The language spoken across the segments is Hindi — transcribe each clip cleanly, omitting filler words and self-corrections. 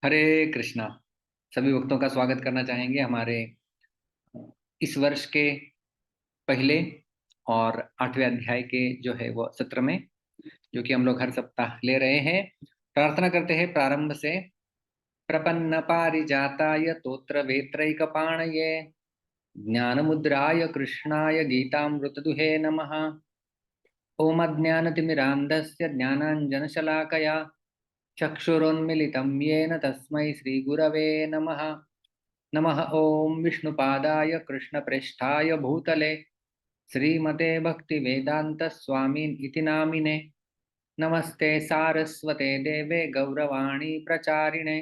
हरे कृष्णा। सभी भक्तों का स्वागत करना चाहेंगे हमारे इस वर्ष के पहले और 8वें अध्याय के जो है वो सत्र में, जो कि हम लोग हर सप्ताह ले रहे हैं। प्रार्थना करते हैं प्रारंभ से। प्रपन्न पारिजाताय तोत्र वेत्रैकपाणये ज्ञान मुद्राय कृष्णाय गीतामृतदुहे नमः। ओम अज्ञानतिमिरान्धस्य ज्ञानाञ्जनशलाकया चक्षुरोन्मिलितं येन तस्मै श्रीगुरवे नमः। नमः ओम विष्णुपादाय कृष्णप्रेष्ठाय भूतले श्रीमते भक्तिवेदांत स्वामीन इति नामिने। नमस्ते सारस्वते देवे गौरवाणी प्रचारिणे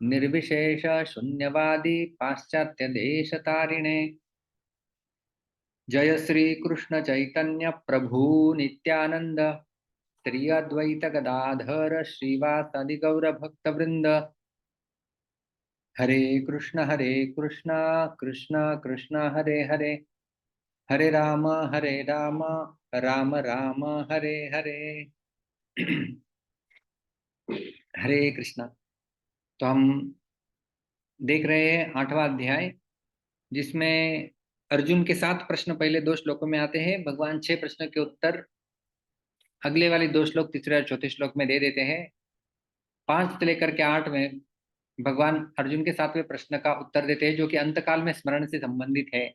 निर्विशेष शून्यवादी पाश्चात्य देशतारिणे। जय श्री कृष्ण चैतन्य प्रभु नित्यानंद श्री अद्वैत गदाधर श्रीवासादि गौर भक्त वृंद। हरे कृष्ण कृष्ण कृष्ण हरे हरे, हरे राम राम राम हरे हरे। हरे कृष्णा। तो हम देख रहे हैं 8वां अध्याय, जिसमें अर्जुन के 7 प्रश्न पहले 2 श्लोकों में आते हैं। भगवान 6 प्रश्नों के उत्तर अगले वाले 2 श्लोक तीसरे और चौथे श्लोक में दे देते हैं। 5 से लेकर के 8 में भगवान अर्जुन के 7वें प्रश्न का उत्तर देते हैं, जो कि अंतकाल में स्मरण से संबंधित है।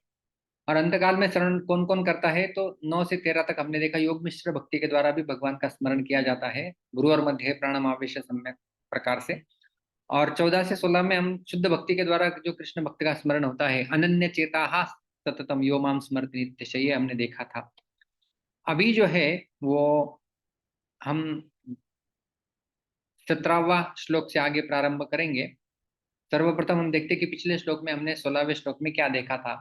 और अंतकाल में स्मरण कौन कौन करता है, तो 9 से 13 तक हमने देखा योग मिश्र भक्ति के द्वारा भी भगवान का स्मरण किया जाता है, गुरु और मध्य प्राणम आवेश सम्यक प्रकार से। और 14 से 16 में हम शुद्ध भक्ति के द्वारा जो कृष्ण भक्त का स्मरण होता है, अनन्य चेता सततम यो माम स्मरति नित्यश, ये हमने देखा था। अभी जो है वो हम 17वां श्लोक से आगे प्रारंभ करेंगे। सर्वप्रथम हम देखते कि पिछले श्लोक में हमने 16वें श्लोक में क्या देखा था।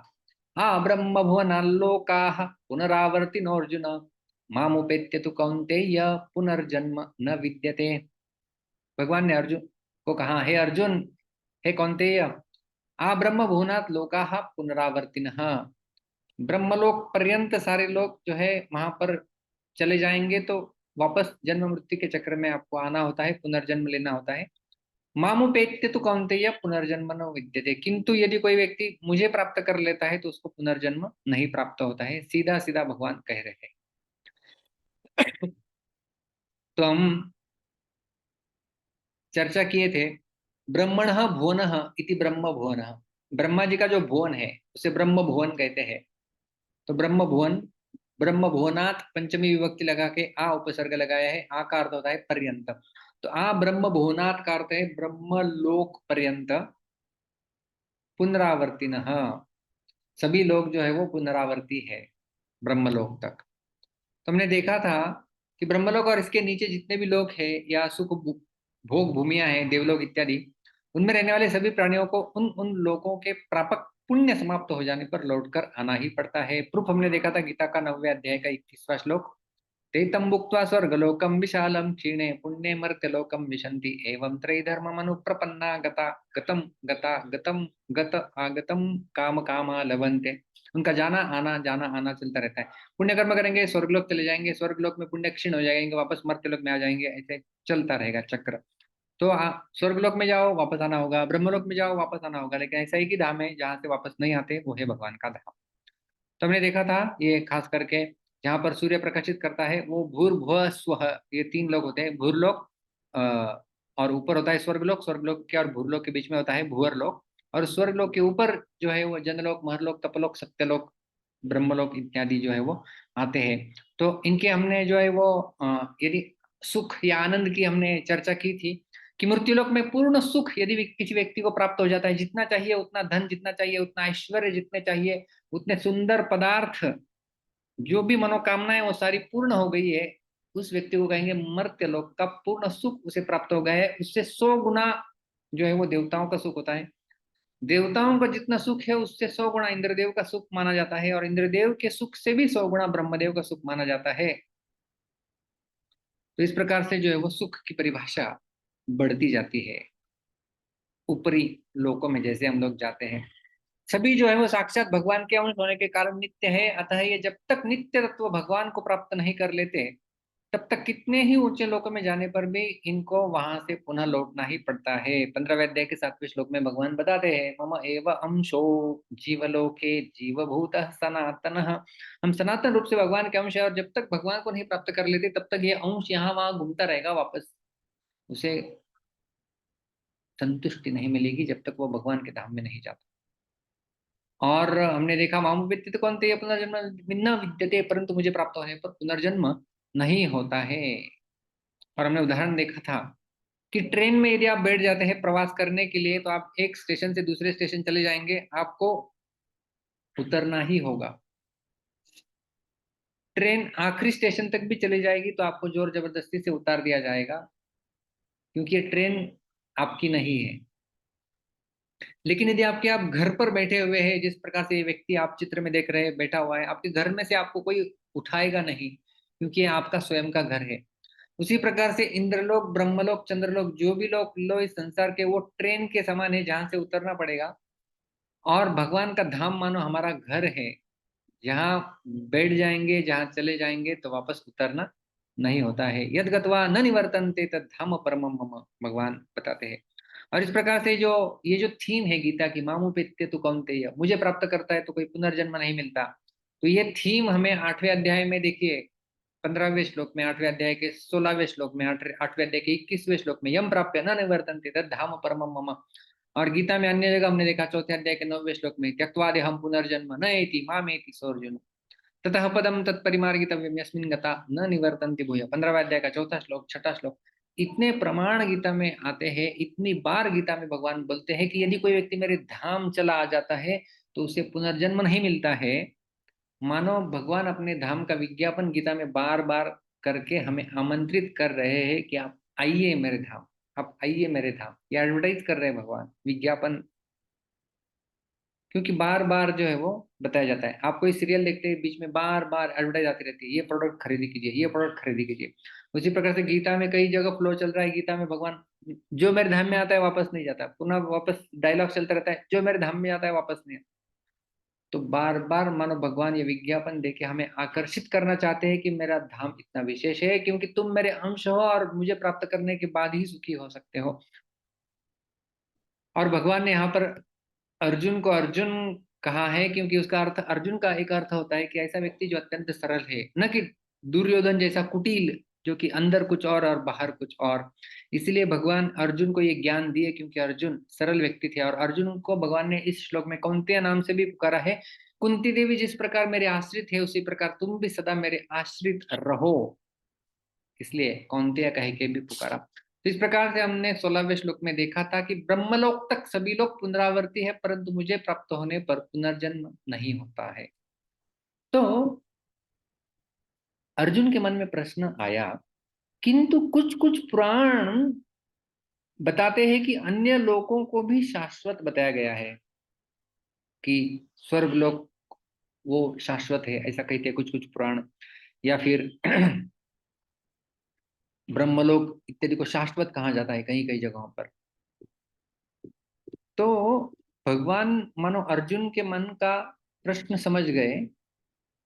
हाँ, ब्रह्म भुवनाल्लोकाः पुनरावर्तिनोऽर्जुन मामुपेत्य तु कौन्तेय पुनर्जन्म न विद्यते। भगवान ने अर्जुन को कहा, हे अर्जुन, हे कौन्तेय, आ ब्रह्म भुवनात् लोकाः पुनरावर्तिनः। ब्रह्मलोक पर्यंत सारे लोग जो है वहां पर चले जाएंगे, तो वापस जन्म मृत्यु के चक्र में आपको आना होता है, पुनर्जन्म लेना होता है। मामुपेत्य तो कौन्तेय पुनर्जन्म न विद्यते, किंतु यदि कोई व्यक्ति मुझे प्राप्त कर लेता है तो उसको पुनर्जन्म नहीं प्राप्त होता है, सीधा सीधा भगवान कह रहे हैं। तो हम चर्चा किए थे, ब्रह्मण भुवन इति ब्रह्म भुवन। ब्रह्मा जी का जो भुवन है उसे ब्रह्म भुवन कहते हैं। तो ब्रह्म भुवन, ब्रह्म भुवनात् पंचमी विभक्ति लगा के आ उपसर्ग लगाया है। आ का अर्थ होता है पर्यंत। तो आ ब्रह्म भुवनात् का अर्थ है ब्रह्म लोक पर्यंत पुनरावर्तिन। सभी लोग जो है वो पुनरावर्ती है ब्रह्मलोक तक। तो हमने देखा था कि ब्रह्मलोक और इसके नीचे जितने भी लोग हैं या भोग भूमियां हैं, देवलोक इत्यादि, उनमें रहने वाले सभी प्राणियों को उन उन लोगों के प्रापक पुण्य समाप्त हो जाने पर लौटकर आना ही पड़ता है। प्रूफ हमने देखा था गीता का 9वें अध्याय का 31वां श्लोक। ते तं भुक्त्वा स्वर्गलोकं विशालं क्षीणे पुण्ये मर्त्यलोकं विशन्ति एवं त्रैधर्ममनुप्रपन्ना गता गतं गता गतं गत आगतं काम कामा लभन्ते। उनका जाना आना चलता रहता है। पुण्य कर्म करेंगे स्वर्गलोक चले जाएंगे, स्वर्गलोक में पुण्य क्षीण हो जाएंगे, वापस मर्त्यलोक में आ जाएंगे, ऐसे चलता रहेगा चक्र। तो स्वर्गलोक में जाओ वापस आना होगा, ब्रह्मलोक में जाओ वापस आना होगा, लेकिन ऐसा ही की धाम है जहां से वापस नहीं आते, वो है भगवान का धाम। तो हमने देखा था ये खास करके जहां पर सूर्य प्रकाशित करता है वो भूर्भुव स्वः, ये 3 लोग होते हैं। भूरलोक, और ऊपर होता है स्वर्गलोक, स्वर्गलोक के और भूरलोक के बीच में होता है भूअरलोक, और स्वर्गलोक के ऊपर जो है वो जनलोक, महरलोक, तपलोक, सत्यलोक, ब्रह्मलोक इत्यादि जो है वो आते हैं। तो इनके हमने जो है वो यदि सुख या आनंद की हमने चर्चा की थी कि मृत्युलोक में पूर्ण सुख यदि किसी व्यक्ति को प्राप्त हो जाता है, जितना चाहिए उतना धन, जितना चाहिए उतना ऐश्वर्य, जितने चाहिए उतने सुंदर पदार्थ, जो भी मनोकामनाएं वो सारी पूर्ण हो गई है, उस व्यक्ति को कहेंगे मर्त्य लोक का पूर्ण सुख उसे प्राप्त हो गया है। उससे 100 गुना जो है वो देवताओं का सुख होता है। देवताओं का जितना सुख है उससे 100 गुना इंद्रदेव का सुख माना जाता है, और इंद्रदेव के सुख से भी 100 गुना ब्रह्मदेव का सुख माना जाता है। तो इस प्रकार से जो है वो सुख की परिभाषा बढ़ती जाती है ऊपरी लोकों में जैसे हम लोग जाते हैं। सभी जो है वो साक्षात भगवान के अंश होने के कारण नित्य है, अतः ये जब तक नित्य तत्व भगवान को प्राप्त नहीं कर लेते तब तक कितने ही ऊंचे लोकों में जाने पर भी इनको वहां से पुनः लौटना ही पड़ता है। 15वें अध्याय के 7वें श्लोक में भगवान बताते हैं, मम एव अंशो जीवलोके जीवभूत सनातन। हम सनातन रूप से भगवान के अंश है, और जब तक भगवान को नहीं प्राप्त कर लेते तब तक ये अंश यहाँ वहां घूमता रहेगा, वापस उसे संतुष्टि नहीं मिलेगी जब तक वो भगवान के धाम में नहीं जाता। और हमने देखा, मामु विद्यते कौन्तेय पुनर्जन्म न विद्यते, परंतु मुझे प्राप्त होने पर पुनर्जन्म नहीं होता है। और हमने उदाहरण देखा था कि ट्रेन में यदि आप बैठ जाते हैं प्रवास करने के लिए, तो आप एक स्टेशन से दूसरे स्टेशन चले जाएंगे, आपको उतरना ही होगा। ट्रेन आखिरी स्टेशन तक भी चली जाएगी तो आपको जोर जबरदस्ती से उतार दिया जाएगा, क्योंकि ये ट्रेन आपकी नहीं है। लेकिन यदि आपके आप घर पर बैठे हुए हैं, जिस प्रकार से ये व्यक्ति आप चित्र में देख रहे हैं बैठा हुआ है, आपके घर में से आपको कोई उठाएगा नहीं, क्योंकि ये आपका स्वयं का घर है। उसी प्रकार से इंद्रलोक, ब्रह्मलोक, चंद्रलोक, जो भी लोग लो इस संसार के, वो ट्रेन के समान है जहां से उतरना पड़ेगा। और भगवान का धाम मानो हमारा घर है, जहाँ बैठ जाएंगे, जहाँ चले जाएंगे तो वापस उतरना नहीं होता है। यद गत्वा न निवर्तन्ते तद धाम परमम मम, भगवान बताते हैं। और इस प्रकार से जो ये जो थीम है गीता की, मामुपेत्य तु कौन्तेय, मुझे प्राप्त करता है तो कोई पुनर्जन्म नहीं मिलता, तो ये थीम हमें 8वें अध्याय में देखिए, 15वें श्लोक में, 8वें अध्याय के 16वें श्लोक में, 8वें अध्याय के 21वें श्लोक में, यम प्राप्य न निवर्तन्ते तद धाम परमम मम। और गीता में अन्य जगह हमने देखा, 4थे अध्याय के 9वें श्लोक में, त्यक्त्वा देहं पुनर्जन्म न एति मामेति सोऽर्जुन ततः पदम तत्परिमार्गितव्यं यस्मिन् गता न निवर्तन्ति भूयः। 15वें अध्याय का 4था श्लोक, 6ठा श्लोक। इतने प्रमाण गीता में आते हैं, इतनी बार गीता में भगवान बोलते हैं कि यदि कोई व्यक्ति मेरे धाम चला आ जाता है तो उसे पुनर्जन्म नहीं मिलता है। मानो भगवान अपने धाम का विज्ञापन गीता में बार बार करके हमें आमंत्रित कर रहे हैं कि आप आइए मेरे धाम, आप आइए मेरे धाम। ये एडवर्टाइज कर रहे हैं भगवान, विज्ञापन, क्योंकि बार बार जो है वो बताया जाता है। आप कोई सीरियल देखते हैं, बीच में बार बार एडवर्टाइज आती रहती है, ये प्रोडक्ट खरीदी कीजिए, ये प्रोडक्ट खरीदी कीजिए। उसी प्रकार से गीता में कई जगह फ्लो चल रहा है। गीता में भगवान, जो मेरे धाम में आता है वापस नहीं जाता, पुनः वापस डायलॉग चलता रहता है, जो मेरे धाम में आता है वापस नहीं आता। तो बार बार मानो भगवान ये विज्ञापन देके हमें आकर्षित करना चाहते हैं कि मेरा धाम इतना विशेष है क्योंकि तुम मेरे अंश हो और मुझे प्राप्त करने के बाद ही सुखी हो सकते हो। और भगवान ने यहाँ पर अर्जुन को अर्जुन कहा है, क्योंकि उसका अर्थ, अर्जुन का एक अर्थ होता है कि ऐसा व्यक्ति जो अत्यंत सरल है, न कि दुर्योधन जैसा कुटिल, जो कि अंदर कुछ और बाहर कुछ और। इसलिए भगवान अर्जुन को ये ज्ञान दिए, क्योंकि अर्जुन सरल व्यक्ति थे। और अर्जुन को भगवान ने इस श्लोक में कौन्तेय नाम से भी पुकारा है। कुंती देवी जिस प्रकार मेरे आश्रित है, उसी प्रकार तुम भी सदा मेरे आश्रित रहो, इसलिए कौन्तेय कह के भी पुकारा। तो इस प्रकार से हमने 16वें श्लोक में देखा था कि ब्रह्मलोक तक सभी लोग पुनरावर्ती है, परंतु मुझे प्राप्त होने पर पुनर्जन्म नहीं होता है। तो अर्जुन के मन में प्रश्न आया, किंतु कुछ कुछ पुराण बताते हैं कि अन्य लोकों को भी शाश्वत बताया गया है, कि स्वर्ग लोक वो शाश्वत है, ऐसा कहते हैं कुछ कुछ पुराण। या फिर ब्रह्मलोक इत्यादि को शाश्वत कहा जाता है कहीं कहीं जगहों पर। तो भगवान मानो अर्जुन के मन का प्रश्न समझ गए,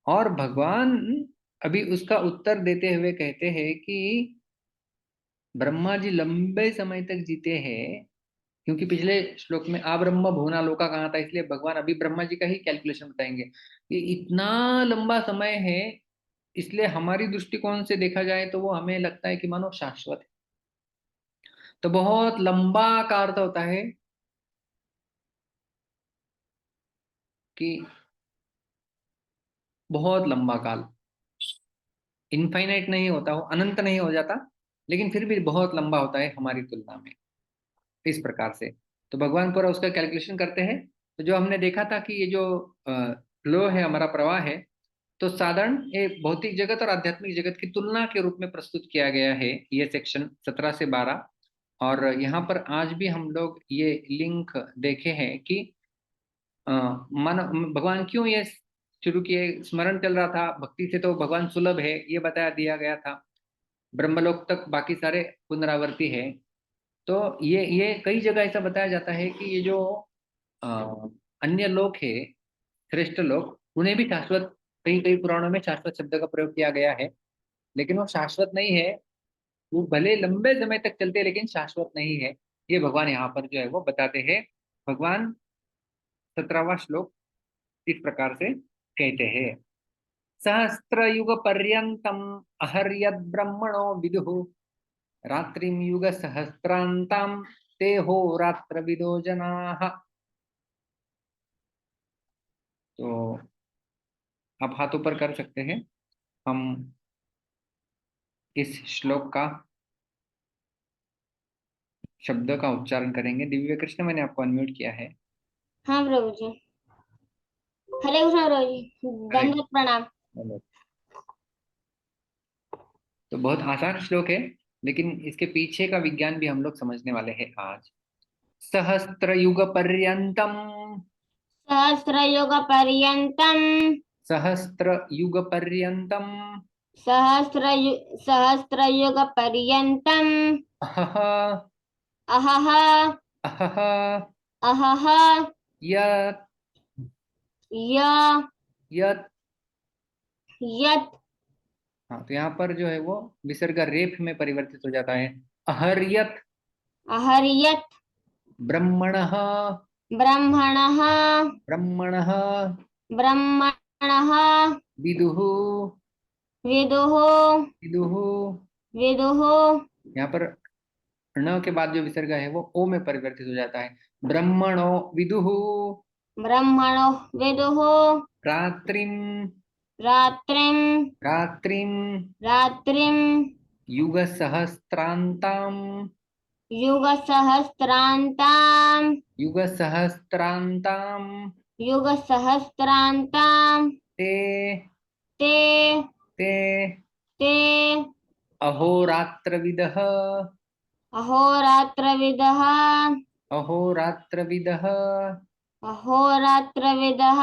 और भगवान अभी उसका उत्तर देते हुए कहते हैं कि ब्रह्मा जी लंबे समय तक जीते हैं, क्योंकि पिछले श्लोक में अब्रह्म भुवना लोका कहा था, इसलिए भगवान अभी ब्रह्मा जी का ही कैलकुलेशन बताएंगे कि इतना लंबा समय है। इसलिए हमारी दृष्टिकोण से देखा जाए तो वो हमें लगता है कि मानो शाश्वत है। तो बहुत लंबा का अर्थ होता है कि बहुत लंबा काल, इनफाइनाइट नहीं होता, वो अनंत नहीं हो जाता, लेकिन फिर भी बहुत लंबा होता है हमारी तुलना में, इस प्रकार से। तो भगवान पूरा उसका कैलकुलेशन करते हैं। तो जो हमने देखा था कि ये जो फ्लो है, हमारा प्रवाह है, तो साधारण ये भौतिक जगत और आध्यात्मिक जगत की तुलना के रूप में प्रस्तुत किया गया है, ये सेक्शन 17 से 12। और यहाँ पर आज भी हम लोग ये लिंक देखे हैं कि मन भगवान क्यों ये शुरू किए, स्मरण चल रहा था, भक्ति से तो भगवान सुलभ है ये बताया दिया गया था, ब्रह्मलोक तक बाकी सारे पुनरावर्ती है। तो ये कई जगह ऐसा बताया जाता है कि ये जो अ, अन्य लोक है, श्रेष्ठ लोक, उन्हें भी शाश्वत, कई कई पुराणों में शाश्वत शब्द का प्रयोग किया गया है। लेकिन वो शाश्वत नहीं है। वो भले लंबे समय तक चलते हैं लेकिन शाश्वत नहीं है। ये भगवान यहाँ पर जो है वो बताते हैं। भगवान 17वां श्लोक इस प्रकार से कहते हैं। सहस्त्र युग पर्यंतम अहर्यद ब्रह्मणो विदुः रात्रिम युग सहस्त्रांताम ते हो रात्र विदो जनाः। तो आप हाथों पर कर सकते हैं। हम इस श्लोक का शब्द का उच्चारण करेंगे। दिव्य कृष्ण, मैंने आपको अनम्यूट किया है। हाँ प्रभु जी। हरे कृष्ण प्रभु जी, हरे दंडवत प्रणाम। कृष्ण। तो बहुत आसान श्लोक है, लेकिन इसके पीछे का विज्ञान भी हम लोग समझने वाले हैं आज। सहस्त्र युग पर्यंतम। सहस्रयुग पर्यंतम। सहस्त्र युग पर्यंतम। सहस्रयुग पर्यंतम। अहह। अहह। अहह। अहह। यत्। य। यत्। यत्। हाँ, तो यहाँ पर जो है वो विसर्ग रेफ में परिवर्तित हो जाता है। अहर्यत अहर्यत्। ब्रह्मणः। ब्रह्मणः। ब्रह्मणः ब्रह्मणः। विदुः। विदुः। विदुः। विदुः। यहाँ पर ण के बाद जो विसर्ग है वो ओ में परिवर्तित हो जाता है। ब्रह्मणो विदुः ब्रह्मणो विदुः रात्रिम। रात्रिम। रात्रिम रात्रिम। युग सहस्त्रांताम। युगसहस्रान्ताम्। युग सहस्त्रांताम। युगसहस्रान्ताम्। ते। ते। ते ते। अहोरात्रविदः। अहोरात्रविदः। अहोरात्रविदः अहोरात्रविदः।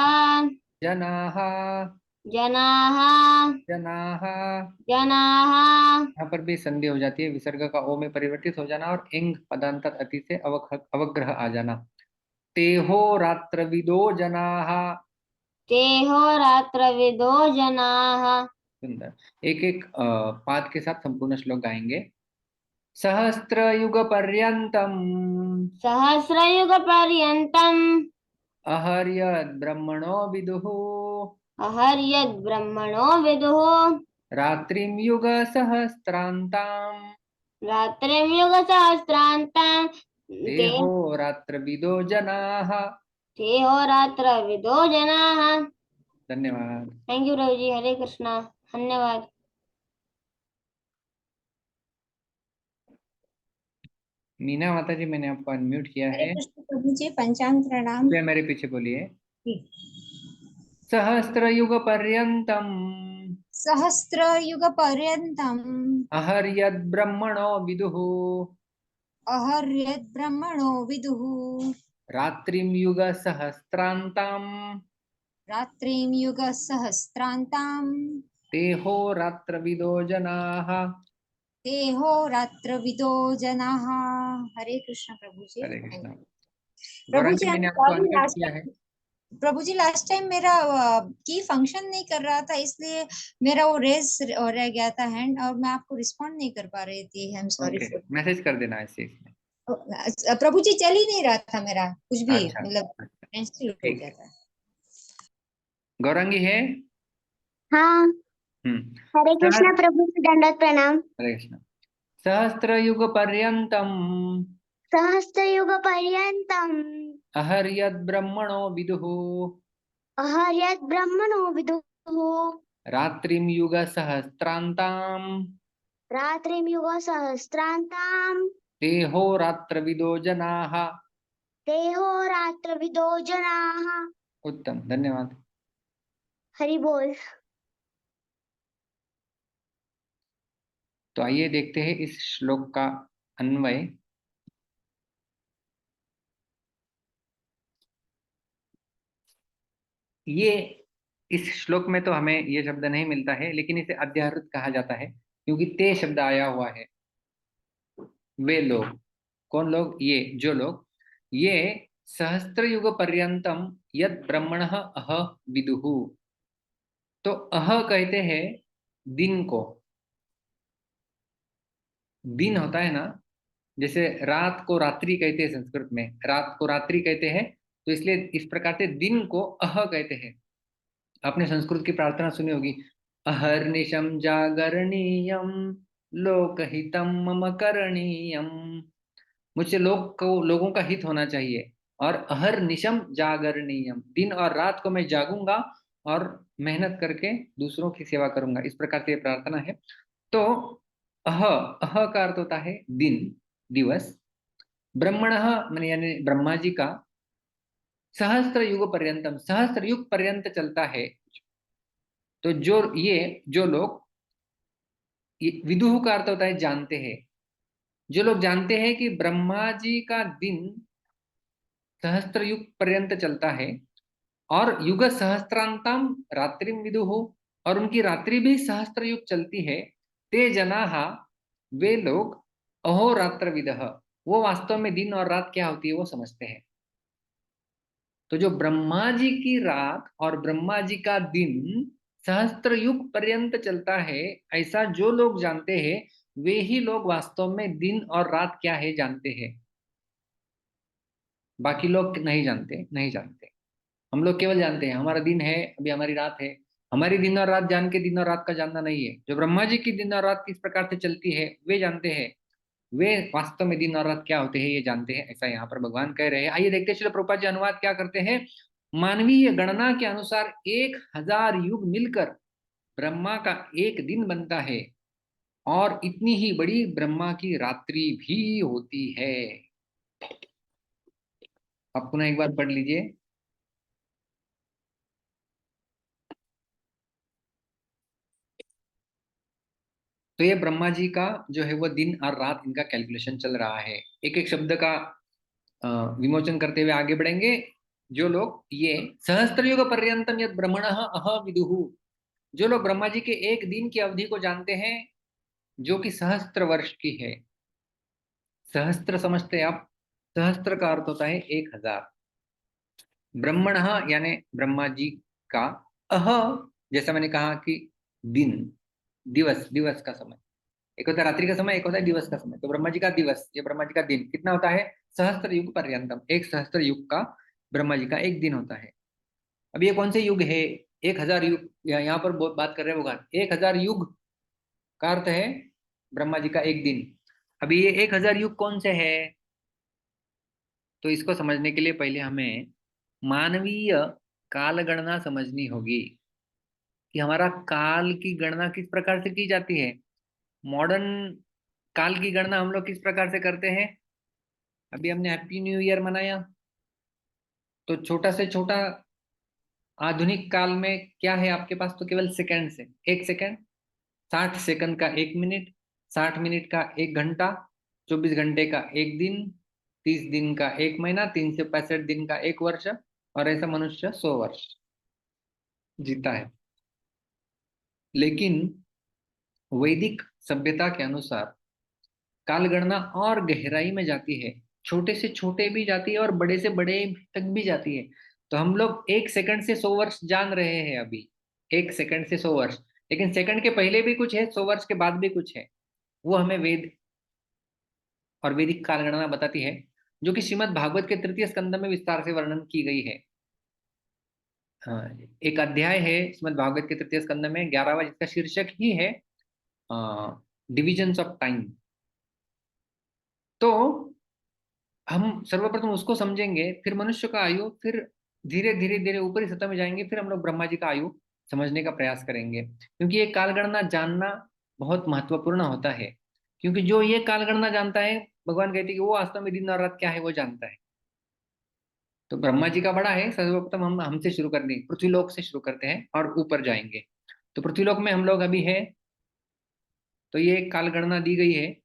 जनाः। जनाः। जनाः। जनाः। यहाँ पर भी संधि हो जाती है, विसर्ग का ओ में परिवर्तित हो जाना और इंग पदांतर अति से अवग्रह आ जाना। तेहो रात्रविदो जनाः। ते होरात्रविदो जनाः। सुंदर। एक एक पाद के साथ संपूर्ण श्लोक गाएंगे। सहस्त्र युग पर्यंतम सहस्रयुगपर्यन्तम्। अहर्यद ब्रह्मणो विदुः अहर्यद्ब्रह्मणो विदुः रात्रिम युग सहस्त्रांताम रात्रिं युगसहस्रान्तां। ते देहो रात्रविदो जनाः। ते होरात्रविदो जनाः। धन्यवाद। थैंक यू प्रभु जी। हरे कृष्णा। धन्यवाद। मीना माता जी, मैंने आपको अनम्यूट किया हरे है। कृष्ण प्रभु जी, पंचांग प्रणाम। कृपया मेरे पीछे बोलिए। जी। सहस्त्र युग पर्यंतम सहस्र युग पर्यंतम अहर्यद ब्रह्मणो विदुः अहर्यद ब्रह्मणो विदुः रात्रिम युग सहस्त्रांताम रात्रिं युग सहस्रांतां देहो रात्रविदो जनाः। देहो रात्रविदो जनाः। हरे कृष्ण प्रभु जी। हरे थैंक कृष्ण। यू प्रभु गौरांगी, जी। मैंने आपको अनम्यूट लास्ट किया है। टाइम प्रभु जी, लास्ट टाइम मेरा की फंक्शन नहीं कर रहा था, इसलिए मेरा वो रेस रह गया था हैंड, और मैं आपको रिस्पॉन्ड नहीं कर पा रही थी। I am sorry okay, for. Message कर देना इस चीज में। प्रभु जी, चल ही नहीं रहा था मेरा कुछ भी, अच्छा मतलब अच्छा, कैंसिल हो ठीक गया है। था। गौरांगी है। हाँ। हम्म। हरे कृष्णा सहस्त्र। प्रभु जी, दंडवत प्रणाम। हरे कृष्ण। सहस्त्र युग पर्यंतम सहस्रयुगपर्यन्तम् अहर्यद ब्रह्मणो विदुः अहर्यद्ब्रह्मणो विदुः रात्रिम युग सहस्त्रांताम रात्रिं युगसहस्रान्ताम् देहो रात्रविदो जनाः। देहोरात्रविदो जनाः। उत्तम, धन्यवाद। हरि बोल। तो आइए देखते हैं इस श्लोक का अन्वय। ये इस श्लोक में तो हमें ये शब्द नहीं मिलता है, लेकिन इसे अध्याहृत कहा जाता है क्योंकि ते शब्द आया हुआ है। वे लोग, कौन लोग? ये जो लोग, ये सहस्त्र युग पर्यंतम यद ब्रह्मणः अह विदुः। तो अह कहते हैं दिन को, दिन होता है ना, जैसे रात को रात्रि कहते हैं, संस्कृत में रात को रात्रि कहते हैं, तो इसलिए इस प्रकार से दिन को अह कहते हैं। आपने संस्कृत की प्रार्थना सुनी होगी, अहर्निशम जागरणीयम लोकहितम मम करणीयम। मुझसे लोगों का हित होना चाहिए, और अहर्निशम जागरणीयम, दिन और रात को मैं जागूंगा और मेहनत करके दूसरों की सेवा करूंगा, इस प्रकार से ये प्रार्थना है। तो अह अह का अर्थ होता है दिन, दिवस। ब्रह्मणः माने यानी ब्रह्मा जी का, सहस्त्र युग पर्यंतम, सहस्त्र युग पर्यंत चलता है। तो जो लोग, विदुः का अर्थ होता है जानते हैं, जो लोग जानते हैं कि ब्रह्मा जी का दिन सहस्त्र युग पर्यंत चलता है, और युग सहस्त्रांतम रात्रिम विदुः, और उनकी रात्रि भी सहस्त्र युग चलती है। ते जनाः, वे लोग, अहोरात्र विदः, वो वास्तव में दिन और रात क्या होती है वो समझते हैं। तो जो ब्रह्मा जी की रात और ब्रह्मा जी का दिन सहस्त्र युग पर्यंत चलता है, ऐसा जो लोग जानते हैं, वे ही लोग वास्तव में दिन और रात क्या है जानते हैं। बाकी लोग नहीं जानते, नहीं जानते। हम लोग केवल जानते हैं हमारा दिन है, अभी हमारी रात है। हमारी दिन और रात जान के दिन और रात का जानना नहीं है। जो ब्रह्मा जी की दिन और रात किस प्रकार से चलती है वे जानते हैं, वे वास्तव में दिन और रात क्या होते हैं ये जानते हैं, ऐसा यहाँ पर भगवान कह रहे हैं। आइए देखते हैं श्रील प्रभुपाद जी अनुवाद क्या करते हैं। मानवीय गणना के अनुसार 1000 युग मिलकर ब्रह्मा का एक दिन बनता है, और इतनी ही बड़ी ब्रह्मा की रात्रि भी होती है। आप पुनः एक बार पढ़ लीजिए। तो ये ब्रह्मा जी का जो है वो दिन और रात इनका कैलकुलेशन चल रहा है। एक एक शब्द का विमोचन करते हुए आगे बढ़ेंगे। जो लोग ये सहस्त्र युग पर्यंतम यद ब्रह्मणः अह विदुः, जो लोग ब्रह्मा जी के एक दिन की अवधि को जानते हैं, जो कि सहस्त्र वर्ष की है। सहस्त्र समझते हैं आप, सहस्त्र का अर्थ होता है 1000। ब्रह्मणः यानी ब्रह्मा जी का, अह जैसा मैंने कहा कि दिन, दिवस, दिवस का समय। एक होता है रात्रि का समय, एक होता है दिवस का समय। तो ब्रह्मा जी का दिवस, ये ब्रह्मा जी का दिन कितना होता है, सहस्त्र युग पर्यंतम, एक सहस्त्र युग का ब्रह्मा जी का एक दिन होता है। अब ये कौन से युग है, 1000 युग, यहाँ पर बहुत बात कर रहे हैं भगवान। 1000 युग का अर्थ है ब्रह्मा जी का एक दिन। अभी ये 1000 युग कौन से है, तो इसको समझने के लिए पहले हमें मानवीय काल गणना समझनी होगी, कि हमारा काल की गणना किस प्रकार से की जाती है। मॉडर्न काल की गणना हम लोग किस प्रकार से करते हैं। अभी हमने हैप्पी न्यू ईयर मनाया, तो छोटा से छोटा आधुनिक काल में क्या है आपके पास, तो केवल सेकंड से, 1 सेकंड, 60 सेकंड का 1 मिनट, 60 मिनट का 1 घंटा, 24 घंटे का एक दिन, 30 दिन का 1 महीना, 365 दिन का 1 वर्ष, और ऐसा मनुष्य 100 वर्ष जीता है। लेकिन वैदिक सभ्यता के अनुसार काल गणना और गहराई में जाती है, छोटे से छोटे भी जाती है और बड़े से बड़े तक भी जाती है। तो हम लोग 1 सेकंड से 100 वर्ष जान रहे हैं अभी, 1 सेकंड से 100 वर्ष, लेकिन सेकंड के पहले भी कुछ है, 100 वर्ष के बाद भी कुछ है। वो हमें वेद और वैदिक काल गणना बताती है, जो कि श्रीमद् भागवत के तृतीय स्कंद में विस्तार से वर्णन की गई है। हाँ, एक अध्याय है श्रीमद् भागवत के तृतीय स्कंद में 11वां, जिसका शीर्षक ही है डिविजन्स ऑफ टाइम। तो हम सर्वप्रथम उसको समझेंगे, फिर मनुष्य का आयु, फिर धीरे धीरे धीरे ऊपरी सतह में जाएंगे, फिर हम लोग ब्रह्मा जी का आयु समझने का प्रयास करेंगे। क्योंकि ये कालगणना जानना बहुत महत्वपूर्ण होता है, क्योंकि जो ये कालगणना जानता है, भगवान कहते हैं कि वो वास्तव में दिन और रात क्या है वो जानता है। तो ब्रह्मा जी का बड़ा है। सर्वप्रथम हम हमसे शुरू करनी, पृथ्वीलोक से शुरू करते हैं और ऊपर जाएंगे। तो पृथ्वीलोक में हम लोग अभी है। तो ये कालगणना दी गई है,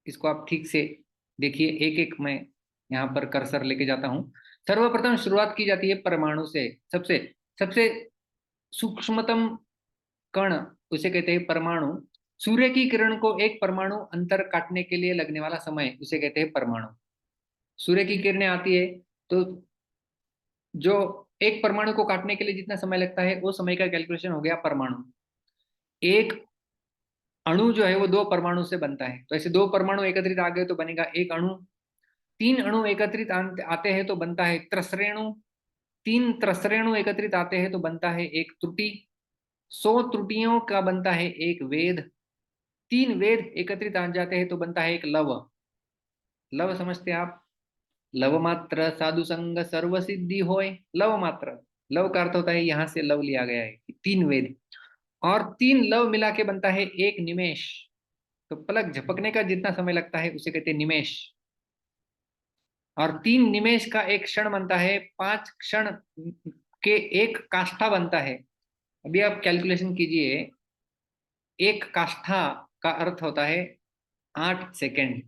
इसको आप ठीक से देखिए। एक एक मैं यहाँ पर कर्सर लेके जाता हूँ। सर्वप्रथम शुरुआत की जाती है परमाणु से। सबसे सबसे सूक्ष्मतम कण उसे कहते हैं परमाणु। सूर्य की किरण को एक परमाणु अंतर काटने के लिए लगने वाला समय उसे कहते हैं परमाणु। सूर्य की किरणें आती है, तो जो एक परमाणु को काटने के लिए जितना समय लगता है वो समय का कैलकुलेशन हो गया परमाणु। एक अणु जो है वो 2 परमाणु से बनता है, तो ऐसे 2 परमाणु एकत्रित आ गए तो बनेगा एक अणु। 3 अणु एकत्रित आते हैं तो बनता है त्रसरेणु। 3 त्रसरेणु एकत्रित आते हैं तो बनता है एक त्रुटि। 100 त्रुटियों का बनता है एक वेद। 3 वेद एकत्रित आ जाते हैं तो बनता है एक लव। लव समझते हैं आप? लव मात्र साधु संग सर्व सिद्धि होय। लव मात्र, लव का अर्थ होता है, यहां से लव लिया गया है कि 3 वेद और 3 लव मिला के बनता है एक निमेष। तो पलक झपकने का जितना समय लगता है उसे कहते हैं निमेष। और 3 निमेष का एक क्षण बनता है 5 क्षण के एक काष्ठा बनता है। अभी आप कैलकुलेशन कीजिए, एक काष्ठा का अर्थ होता है 8 सेकेंड।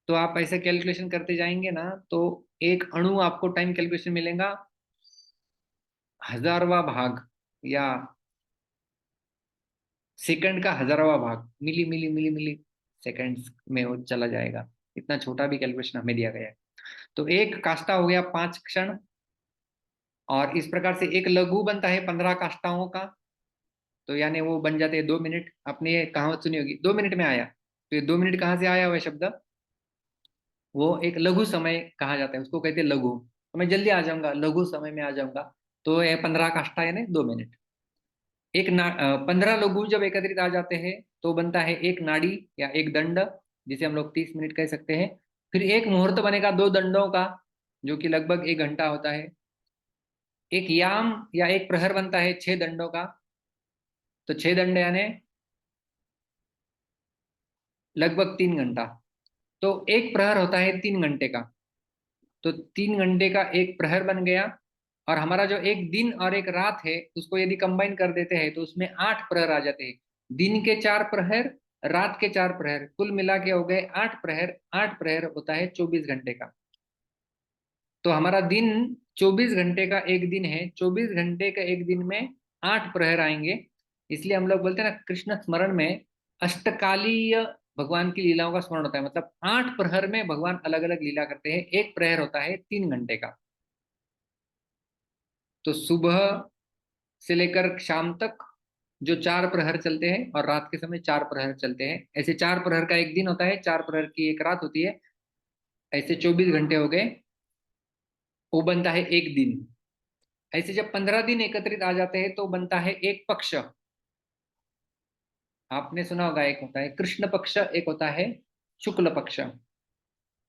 तो आप ऐसे कैलकुलेशन करते जाएंगे ना तो एक अणु आपको टाइम कैलकुलेशन मिलेगा 1000वां भाग या सेकंड का 1000वां भाग, मिली मिली मिली मिली सेकंड्स में वो चला जाएगा। इतना छोटा भी कैलकुलेशन हमें दिया गया है। तो एक काष्ठा हो गया 5 क्षण, और इस प्रकार से एक लघु बनता है 15 काष्ठाओं का। तो यानी वो बन जाते हैं 2 मिनट। आपने ये कहावत सुनी होगी 2 मिनट में आया, तो ये 2 मिनट कहाँ से आया हुआ शब्द? वो एक लघु समय कहा जाता है, उसको कहते हैं लघु। तो मैं जल्दी आ जाऊंगा, लघु समय में आ जाऊंगा। तो ये 15 काष्ठा यानी 2 मिनट। 15 लघु जब एकत्रित आ जाते हैं तो बनता है एक नाड़ी या एक दंड, जिसे हम लोग 30 मिनट कह सकते हैं। फिर एक मुहूर्त बनेगा 2 दंडों का, जो कि लगभग 1 घंटा होता है। एक याम या एक प्रहर बनता है 6 दंडों का। तो 6 दंड यानी लगभग 3 घंटा। तो एक प्रहर होता है 3 घंटे का। तो 3 घंटे का एक प्रहर बन गया। और हमारा जो एक दिन और एक रात है उसको यदि कंबाइन कर देते हैं तो उसमें 8 प्रहर आ जाते हैं। दिन के 4 प्रहर, रात के 4 प्रहर, कुल मिला के हो गए 8 प्रहर। 8 प्रहर होता है 24 घंटे का। तो हमारा दिन 24 घंटे का एक दिन है। 24 घंटे का एक दिन में 8 प्रहर आएंगे। इसलिए हम लोग बोलते हैं ना, कृष्ण स्मरण में अष्टकालीय भगवान की लीलाओं का स्मरण होता है। मतलब 8 प्रहर में भगवान अलग अलग लीला करते हैं। एक प्रहर होता है 3 घंटे का। तो सुबह से लेकर शाम तक जो 4 प्रहर चलते हैं, और रात के समय 4 प्रहर चलते हैं। ऐसे 4 प्रहर का एक दिन होता है, 4 प्रहर की एक रात होती है। ऐसे 24 घंटे हो गए, वो बनता है एक दिन। ऐसे जब 15 दिन एकत्रित आ जाते हैं तो बनता है एक पक्ष। आपने सुना होगा, एक होता है कृष्ण पक्ष, एक होता है शुक्ल पक्ष।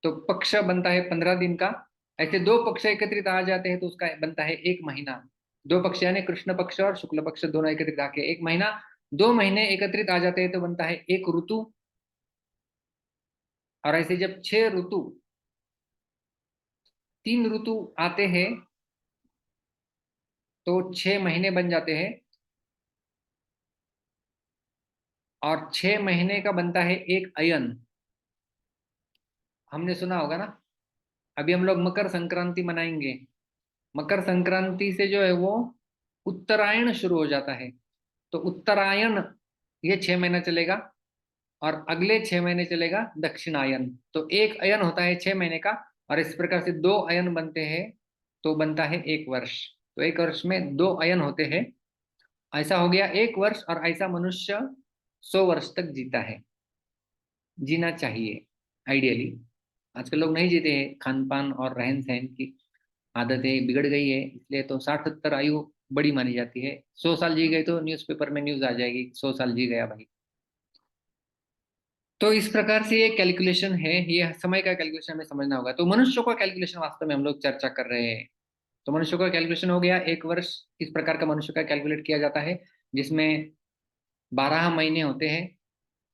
तो पक्ष बनता है 15 दिन का। ऐसे 2 पक्ष एकत्रित आ जाते हैं तो उसका बनता है एक महीना। 2 पक्ष यानी कृष्ण पक्ष और शुक्ल पक्ष दोनों एकत्रित आके एक महीना। 2 महीने एकत्रित आ जाते हैं तो बनता है एक ऋतु। और ऐसे जब 6 ऋतु, 3 ऋतु आते हैं तो 6 महीने बन जाते हैं। और 6 महीने का बनता है एक अयन। हमने सुना होगा ना, अभी हम लोग मकर संक्रांति मनाएंगे। मकर संक्रांति से जो है वो उत्तरायण शुरू हो जाता है। तो उत्तरायण ये 6 महीना चलेगा, और अगले 6 महीने चलेगा दक्षिणायन। तो एक अयन होता है 6 महीने का, और इस प्रकार से 2 अयन बनते हैं तो बनता है एक वर्ष। तो एक वर्ष में 2 अयन होते हैं। ऐसा हो गया एक वर्ष, और ऐसा मनुष्य 100 वर्ष तक जीता है, जीना चाहिए आइडियली। आजकल लोग नहीं जीते हैं, खान पान और रहन सहन की आदतें बिगड़ गई है, इसलिए तो 60-70 आयु बड़ी मानी जाती है। 100 साल जी गए तो न्यूज़पेपर में न्यूज आ जाएगी 100 साल जी गया भाई। तो इस प्रकार से ये कैलकुलेशन है, ये समय का कैलकुलेशन हमें समझना होगा। तो मनुष्य का कैलकुलेशन वास्तव में हम लोग चर्चा कर रहे हैं। तो मनुष्य का कैलकुलेशन हो गया एक वर्ष। इस प्रकार का मनुष्य का कैलकुलेट किया जाता है, जिसमें 12 महीने होते हैं।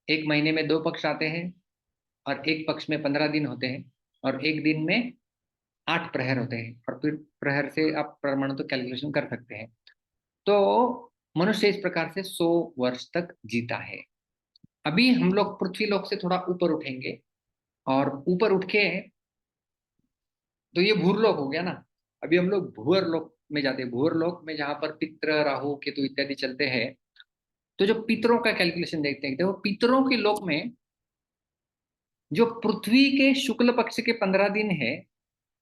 एक महीने में 2 पक्ष आते हैं, और एक पक्ष में 15 दिन होते हैं, और एक दिन में 8 प्रहर होते हैं। और फिर प्रहर से आप परमाणु तो कैलकुलेशन कर सकते हैं। तो मनुष्य इस प्रकार से 100 वर्ष तक जीता है। अभी हम लोग पृथ्वी लोक से थोड़ा ऊपर उठेंगे, और ऊपर उठ के, तो ये भूरलोक हो गया ना। अभी हम लोग भूअर लोक में जाते हैं। भूअर लोक में जहां पर पितृ, राहु, केतु इत्यादि चलते हैं। तो जो पितरों का कैलकुलेशन देखते हैं, देखो पितरों के लोक में जो पृथ्वी के शुक्ल पक्ष के 15 दिन है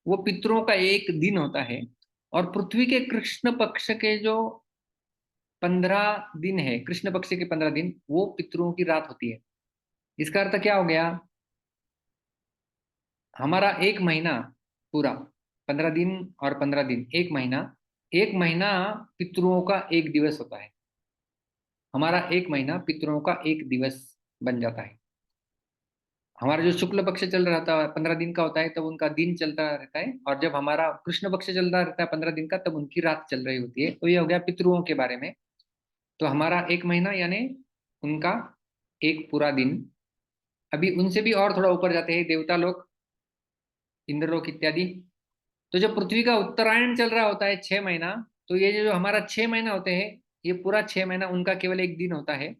वो पितरों का एक दिन होता है। और पृथ्वी के कृष्ण पक्ष के जो 15 दिन है, कृष्ण पक्ष के 15 दिन, वो पितरों की रात होती है। इसका अर्थ क्या हो गया? हमारा एक महीना पूरा, 15 दिन और 15 दिन, एक महीना, एक महीना पितरों का एक दिवस होता है। हमारा एक महीना पितरों का एक दिवस बन जाता है। हमारा जो शुक्ल पक्ष चल रहा था 15 दिन का होता है, तब उनका दिन चलता रहता है, और जब हमारा कृष्ण पक्ष चलता रहता है 15 दिन का, तब उनकी रात चल रही होती है। तो ये हो गया पितरों के बारे में। तो हमारा एक महीना यानी उनका एक पूरा दिन। अभी उनसे भी और थोड़ा ऊपर जाते हैं देवता लोग, इंद्रलोक इत्यादि। तो जब पृथ्वी का उत्तरायण चल रहा होता है 6 महीना, तो ये जो हमारा 6 महीना होते हैं, ये पूरा 6 महीना उनका केवल एक दिन होता है,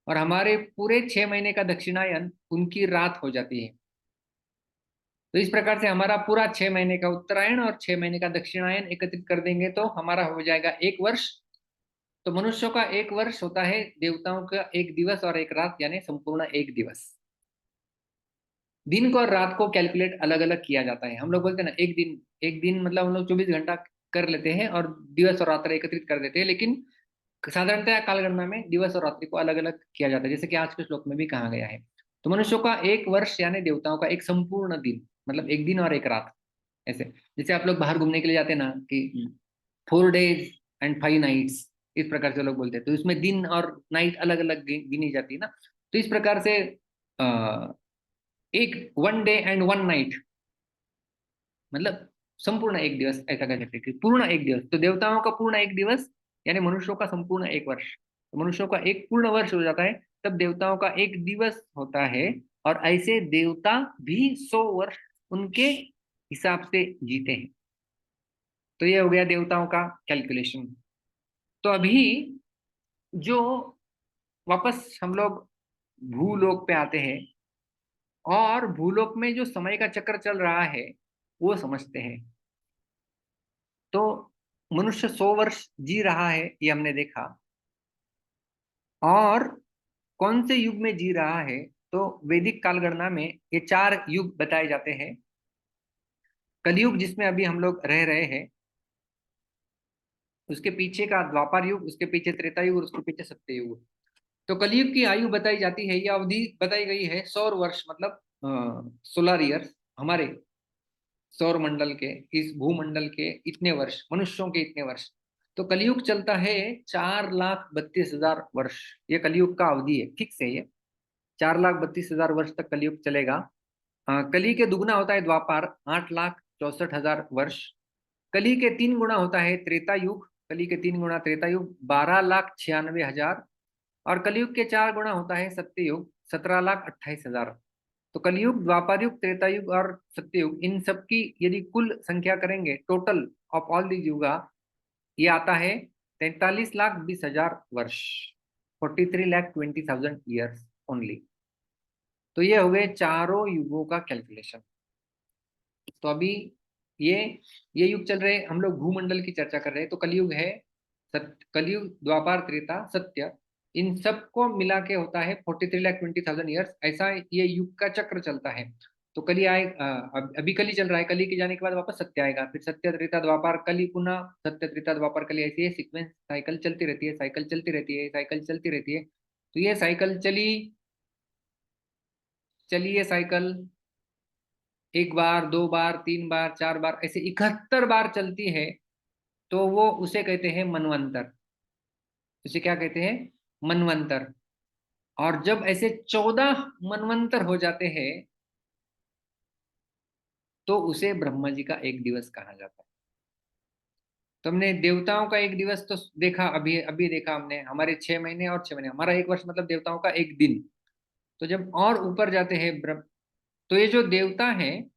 और हमारे पूरे 6 महीने का दक्षिणायन उनकी रात हो जाती है। तो इस प्रकार से हमारा पूरा 6 महीने का उत्तरायण और 6 महीने का दक्षिणायन एकत्रित कर देंगे तो हमारा हो जाएगा एक वर्ष। तो मनुष्यों का एक वर्ष होता है, देवताओं का एक दिवस और एक रात, यानी संपूर्ण एक दिवस। दिन को और रात को कैलकुलेट अलग अलग किया जाता है। हम लोग बोलते हैं ना एक दिन, एक दिन मतलब हम लोग 24 घंटा कर लेते हैं और दिवस और रात्रि एकत्रित कर देते हैं, लेकिन साधारणतः कालगणना में दिवस और रात्रि को अलग अलग किया जाता है, जैसे कि आज के श्लोक में भी कहा गया है। तो मनुष्यों का एक वर्ष यानी देवताओं का एक संपूर्ण दिन, मतलब एक दिन और एक रात। ऐसे जैसे आप लोग बाहर घूमने के लिए जाते हैं ना कि 4 days and 5 nights, इस प्रकार से लोग बोलते हैं, तो इसमें दिन और नाइट अलग अलग गिनी जाती है ना। तो इस प्रकार से एक 1 day and 1 night मतलब संपूर्ण एक दिवस, ऐसा कह सकते हैं कि पूर्ण एक दिवस। तो देवताओं का पूर्ण एक दिवस यानी मनुष्यों का संपूर्ण एक वर्ष। तो मनुष्यों का एक पूर्ण वर्ष हो जाता है, तब देवताओं का एक दिवस होता है। और ऐसे देवता भी 100 वर्ष उनके हिसाब से जीते हैं। तो ये हो गया देवताओं का कैलकुलेशन। तो अभी जो वापस हम लोग भूलोक पे आते हैं, और भूलोक में जो समय का चक्र चल रहा है वो समझते हैं। तो मनुष्य 100 वर्ष जी रहा है, ये हमने देखा। और कौन से युग में जी रहा है? तो वैदिक कालगणना में ये 4 युग बताए जाते हैं। कलयुग जिसमें अभी हम लोग रह रहे हैं, उसके पीछे का द्वापर युग, उसके पीछे त्रेता युग और उसके पीछे सत्य युग। तो कलयुग की आयु बताई जाती है, या अवधि बताई गई है 100 वर्ष, मतलब सोलर ईयर्स। हमारे सौर मंडल के, इस भूमंडल के इतने वर्ष, मनुष्यों के इतने वर्ष। तो कलयुग चलता है 4,32,000 वर्ष। ये कलयुग का अवधि है, फिक्स है ये। 4,32,000 वर्ष तक कलयुग चलेगा। कली के दुगना होता है द्वापार, 8,64,000 वर्ष। कली के 3 गुना होता है त्रेता युग, कली के 3 गुना त्रेता युग 12,96,000। और कलयुग के 4 गुना होता है सत्य युग, 17,28,000। तो कलयुग, द्वापर युग, त्रेता युग और सत्ययुग, इन सब की यदि कुल संख्या करेंगे, टोटल ऑफ ऑल दीज युगा, ये आता है 43,20,000 वर्ष, 43,20,000 ईयर्स ओनली। तो ये हो गए चारों युगों का कैलकुलेशन। तो अभी ये ये युग चल रहे, हम लोग भूमंडल की चर्चा कर रहे हैं। तो कलयुग है, कलयुग, द्वापर, त्रेता, सत्य, इन सबको मिला के होता है 43,20,000 ईयर्स। ऐसा ये युग का चक्र चलता है। तो कली आए, अभी कली चल रहा है, कली के जाने के बाद वापस सत्य आएगा, फिर सत्य, त्रेता, द्वापर, कली, पुनः सत्य, त्रेता, द्वापर, कली, ऐसी ये सीक्वेंस साइकिल चलती रहती है, साइकिल चलती रहती है, साइकिल चलती रहती है। तो ये साइकिल चलिए साइकिल 1 बार, 2 बार, 3 बार, 4 बार, ऐसे 71 बार चलती है, तो वो उसे कहते हैं मनवंतर। उसे क्या कहते हैं? मनवंतर। और जब ऐसे 14 मनवंतर हो जाते हैं, तो उसे ब्रह्मा जी का एक दिवस कहा जाता है। तो हमने देवताओं का एक दिवस तो देखा, अभी अभी देखा हमने, हमारे 6 महीने और 6 महीने, हमारा एक वर्ष मतलब देवताओं का एक दिन। तो जब और ऊपर जाते हैं तो ये जो देवता हैं,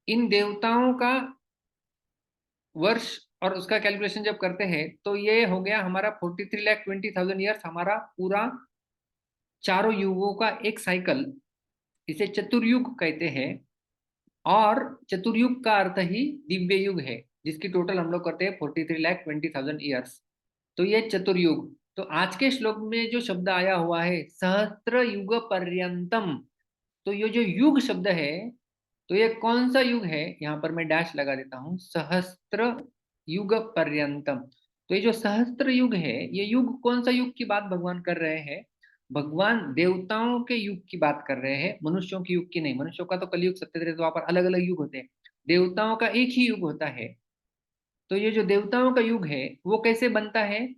इन देवताओं का वर्ष और उसका कैलकुलेशन जब करते हैं, तो ये हो गया हमारा 43,20,000 ईयर्स, हमारा पूरा चारों युगों का एक साइकिल। इसे चतुर्युग कहते हैं। और चतुर्युग का अर्थ ही दिव्य युग है, जिसकी टोटल हम लोग करते हैं 43,20,000 ईयर्स। तो ये चतुर्युग। तो आज के श्लोक में जो शब्द आया हुआ है सहस्त्र युग पर्यंतम, तो ये जो युग शब्द है, तो ये कौन सा युग है? यहाँ पर मैं डैश लगा देता हूं, सहस्त्र युग पर्यंतम। तो ये जो सहस्त्र युग है, ये युग कौन सा युग की बात भगवान कर रहे हैं? भगवान देवताओं के युग की बात कर रहे हैं, मनुष्यों के युग की नहीं। मनुष्यों का तो कलयुग, सत्य त्रेता द्वापर अलग अलग युग होते हैं, देवताओं का एक ही युग होता है। तो ये जो देवताओं का युग है वो कैसे बनता है?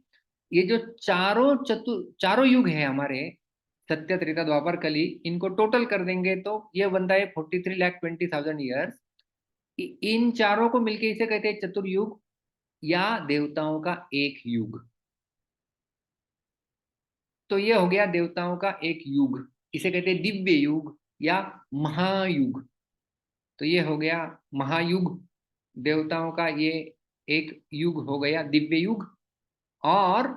ये जो चारों युग है हमारे, सत्य त्रेता द्वापर कली, इनको टोटल कर देंगे तो ये बनता है 43,20,000 ईयर्स। इन चारों को मिलके इसे कहते हैं चतुर्युग या देवताओं का एक युग। तो ये हो गया देवताओं का एक युग, इसे कहते हैं दिव्य युग या महायुग। तो ये हो गया महायुग, देवताओं का ये एक युग हो गया दिव्य युग। और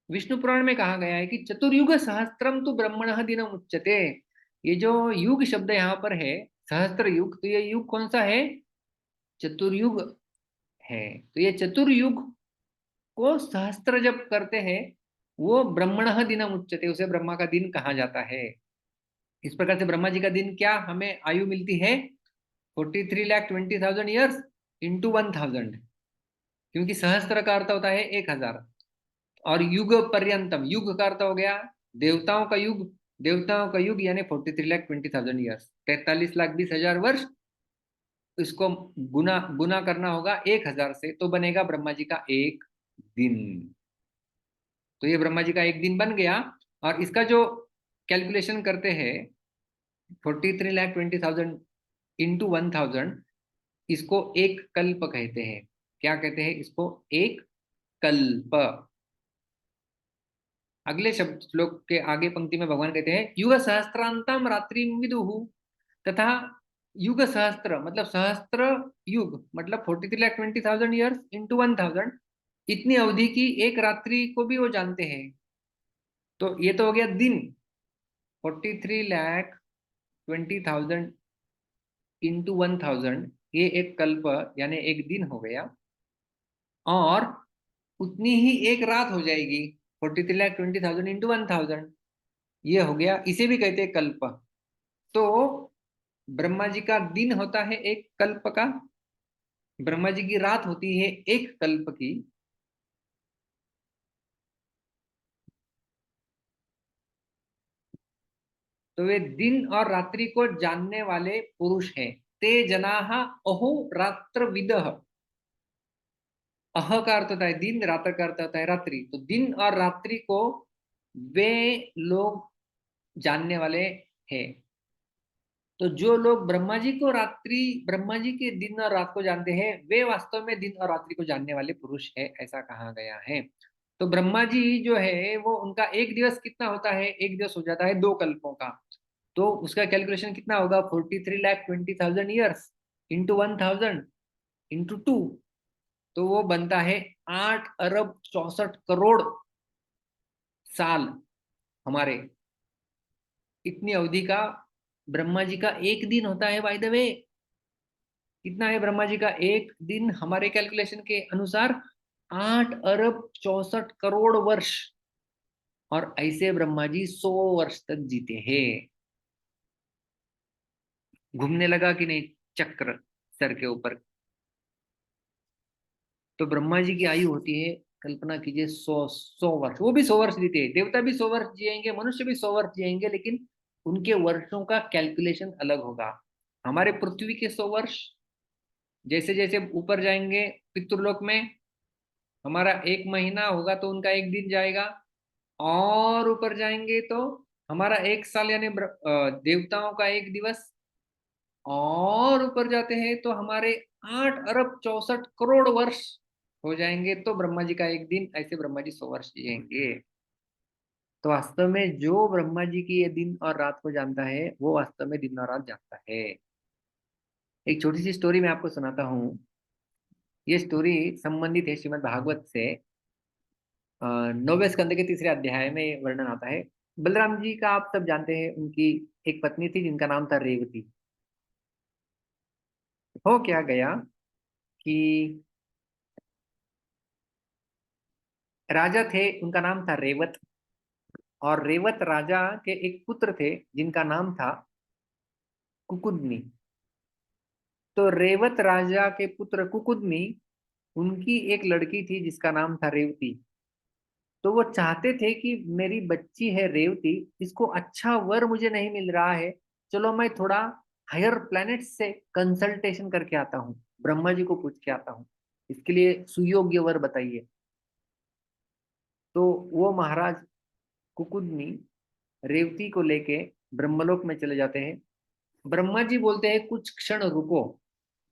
विष्णु पुराण में कहा गया है कि चतुर्युग सहस्त्रम तो ब्रह्मण दिनम उच्यते। ये जो युग शब्द यहाँ पर है, सहस्त्र युग, तो ये युग कौन सा है? चतुर्युग है। तो ये चतुर्युग को सहस्त्र जब करते हैं, वो ब्रह्मण दिनम उच्यते, उसे ब्रह्मा का दिन कहा जाता है। इस प्रकार से ब्रह्मा जी का दिन क्या हमें आयु मिलती है? 43,20,000 ईयर्स इंटू 1000, क्योंकि सहस्त्र का अर्थ होता है 1000। और युग पर्यंतम, युग का अर्थ हो गया देवताओं का युग। देवताओं का युग यानी 43,20,000 ईयर्स, 43,20,000 वर्ष। इसको गुना गुना करना होगा 1000 से, तो बनेगा ब्रह्मा जी का एक दिन। तो ये ब्रह्मा जी का एक दिन बन गया। और इसका जो कैलकुलेशन करते हैं 43,20,000 इंटू 1000, इसको एक कल्प कहते हैं। क्या कहते हैं इसको? एक कल्प। अगले शब्द श्लोक के आगे पंक्ति में भगवान कहते हैं युग सहस्त्रांतम रात्रि विदुहु, तथा युग सहस्त्र मतलब सहस्त्र युग मतलब 43,20,000 ईयर्स इंटू 1000, इतनी अवधि की एक रात्रि को भी वो जानते हैं। तो ये तो हो गया दिन, 43,20,000 इंटू 1000, ये एक कल्प यानी एक दिन हो गया। और उतनी ही एक रात हो जाएगी, 43,20,000 इंटू 1000, ये हो गया, इसे भी कहते हैं कल्प। तो ब्रह्मा जी का दिन होता है एक कल्प का, ब्रह्मा जी की रात होती है एक कल्प की। तो वे दिन और रात्रि को जानने वाले पुरुष हैं। ते जनाः अहो रात्र विदः। अह का अर्थ होता है दिन, रात्र का अर्थ होता है रात्रि। तो दिन और रात्रि को वे लोग जानने वाले हैं। तो जो लोग ब्रह्मा जी को रात्रि, ब्रह्मा जी के दिन और रात को जानते हैं, वे वास्तव में दिन और रात्रि को जानने वाले पुरुष है, ऐसा कहा गया है। तो ब्रह्मा जी जो है वो, उनका एक दिवस कितना होता है? एक दिवस हो जाता है 2 कल्पों का। तो उसका कैलकुलेशन कितना होगा? 43,20,000 ईयर्स इंटू 1000 इंटू 2, तो वो बनता है 8 अरब 64 करोड़ साल हमारे। इतनी अवधि का ब्रह्मा जी का एक दिन होता है। बाय द वे, कितना है ब्रह्मा जी का एक दिन हमारे कैलकुलेशन के अनुसार? 8 अरब 64 करोड़ वर्ष। और ऐसे ब्रह्मा जी 100 वर्ष तक जीते हैं। घूमने लगा कि नहीं चक्र सर के ऊपर? तो ब्रह्मा जी की आयु होती है, कल्पना कीजिए, 100 वर्ष। वो भी 100 वर्ष जीते हैं, देवता भी 100 वर्ष जिएंगे, मनुष्य भी 100 वर्ष जिएंगे, लेकिन उनके वर्षों का कैलकुलेशन अलग होगा। हमारे पृथ्वी के 100 वर्ष, जैसे जैसे ऊपर जाएंगे पितृलोक में, हमारा एक महीना होगा तो उनका एक दिन जाएगा। और ऊपर जाएंगे तो हमारा एक साल यानी देवताओं का एक दिवस। और ऊपर जाते हैं तो हमारे 8 अरब 64 करोड़ वर्ष हो जाएंगे, तो ब्रह्मा जी का एक दिन। ऐसे ब्रह्मा जी 100 वर्ष जिएंगे। तो वास्तव में जो ब्रह्मा जी की ये दिन और रात को जानता है, वो वास्तव में दिन और रात जानता है। एक छोटी सी स्टोरी मैं आपको सुनाता हूँ। ये स्टोरी संबंधित है श्रीमद् भागवत से। 9वें स्कंद के 3रे अध्याय में ये वर्णन आता है। बलराम जी का आप सब जानते हैं, उनकी एक पत्नी थी जिनका नाम था रेवती। हो क्या गया कि राजा थे, उनका नाम था रेवत। और रेवत राजा के एक पुत्र थे जिनका नाम था कुकुदनी। तो रेवत राजा के पुत्र कुकुदनी, उनकी एक लड़की थी जिसका नाम था रेवती। तो वो चाहते थे कि मेरी बच्ची है रेवती, इसको अच्छा वर मुझे नहीं मिल रहा है, चलो मैं थोड़ा हायर प्लैनेट से कंसल्टेशन करके आता हूँ, ब्रह्मा जी को पूछ के आता हूँ, इसके लिए सुयोग्य वर बताइए। तो वो महाराज कुकुदनी रेवती को लेके ब्रह्मलोक में चले जाते हैं। ब्रह्मा जी बोलते हैं कुछ क्षण रुको,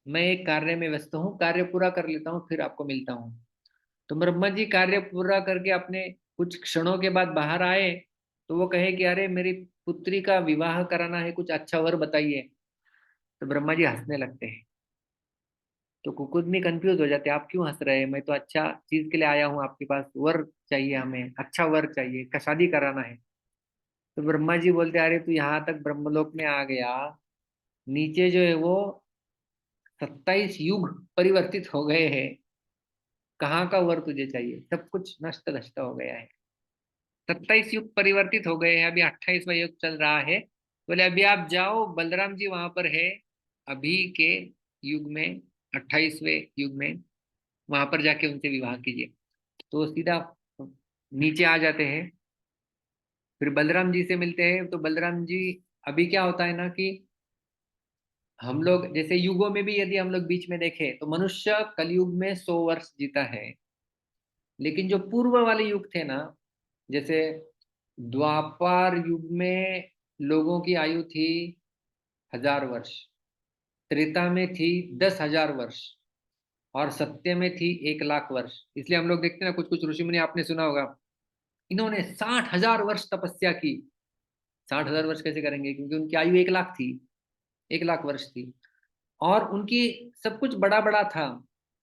मैं एक कार्य में व्यस्त हूँ, कार्य पूरा कर लेता हूँ फिर आपको मिलता हूँ। तो ब्रह्मा जी कार्य पूरा करके अपने कुछ क्षणों के बाद बाहर आए, तो वो कहे कि अरे मेरी पुत्री का विवाह कराना है, कुछ अच्छा वर बताइए। तो ब्रह्मा जी हंसने लगते हैं। तो कुकुदनी कंफ्यूज हो जाते हैं, आप क्यों हंस रहे हैं, मैं तो अच्छा चीज के लिए आया हूँ आपके पास, वर चाहिए, हमें अच्छा वर चाहिए, शादी कराना है। तो ब्रह्मा जी बोलते अरे तू यहाँ तक ब्रह्मलोक में आ गया, नीचे जो है वो 27 युग परिवर्तित हो गए हैं, कहाँ का वर तुझे चाहिए, सब कुछ नष्ट नष्ट हो गया है। 27 युग परिवर्तित हो गए हैं, अभी 28वां युग चल रहा है। बोले अभी आप जाओ, बलराम जी वहां पर है अभी के युग में, 28वें युग में, वहां पर जाके उनसे विवाह कीजिए। तो सीधा नीचे आ जाते हैं, फिर बलराम जी से मिलते हैं। तो बलराम जी, अभी क्या होता है ना कि हम लोग जैसे युगों में भी यदि हम लोग बीच में देखें तो मनुष्य कलयुग में 100 वर्ष जीता है, लेकिन जो पूर्व वाले युग थे ना, जैसे द्वापर युग में लोगों की आयु थी 1000 वर्ष, त्रेता में थी 10,000 वर्ष, और सत्य में थी 1,00,000 वर्ष। इसलिए हम लोग देखते हैं ना, कुछ कुछ ऋषि मुनि आपने सुना होगा, इन्होंने 60,000 वर्ष तपस्या की। 60,000 वर्ष कैसे करेंगे, क्योंकि उनकी आयु 1,00,000 थी, 1,00,000 वर्ष थी। और उनकी सब कुछ बड़ा बड़ा था,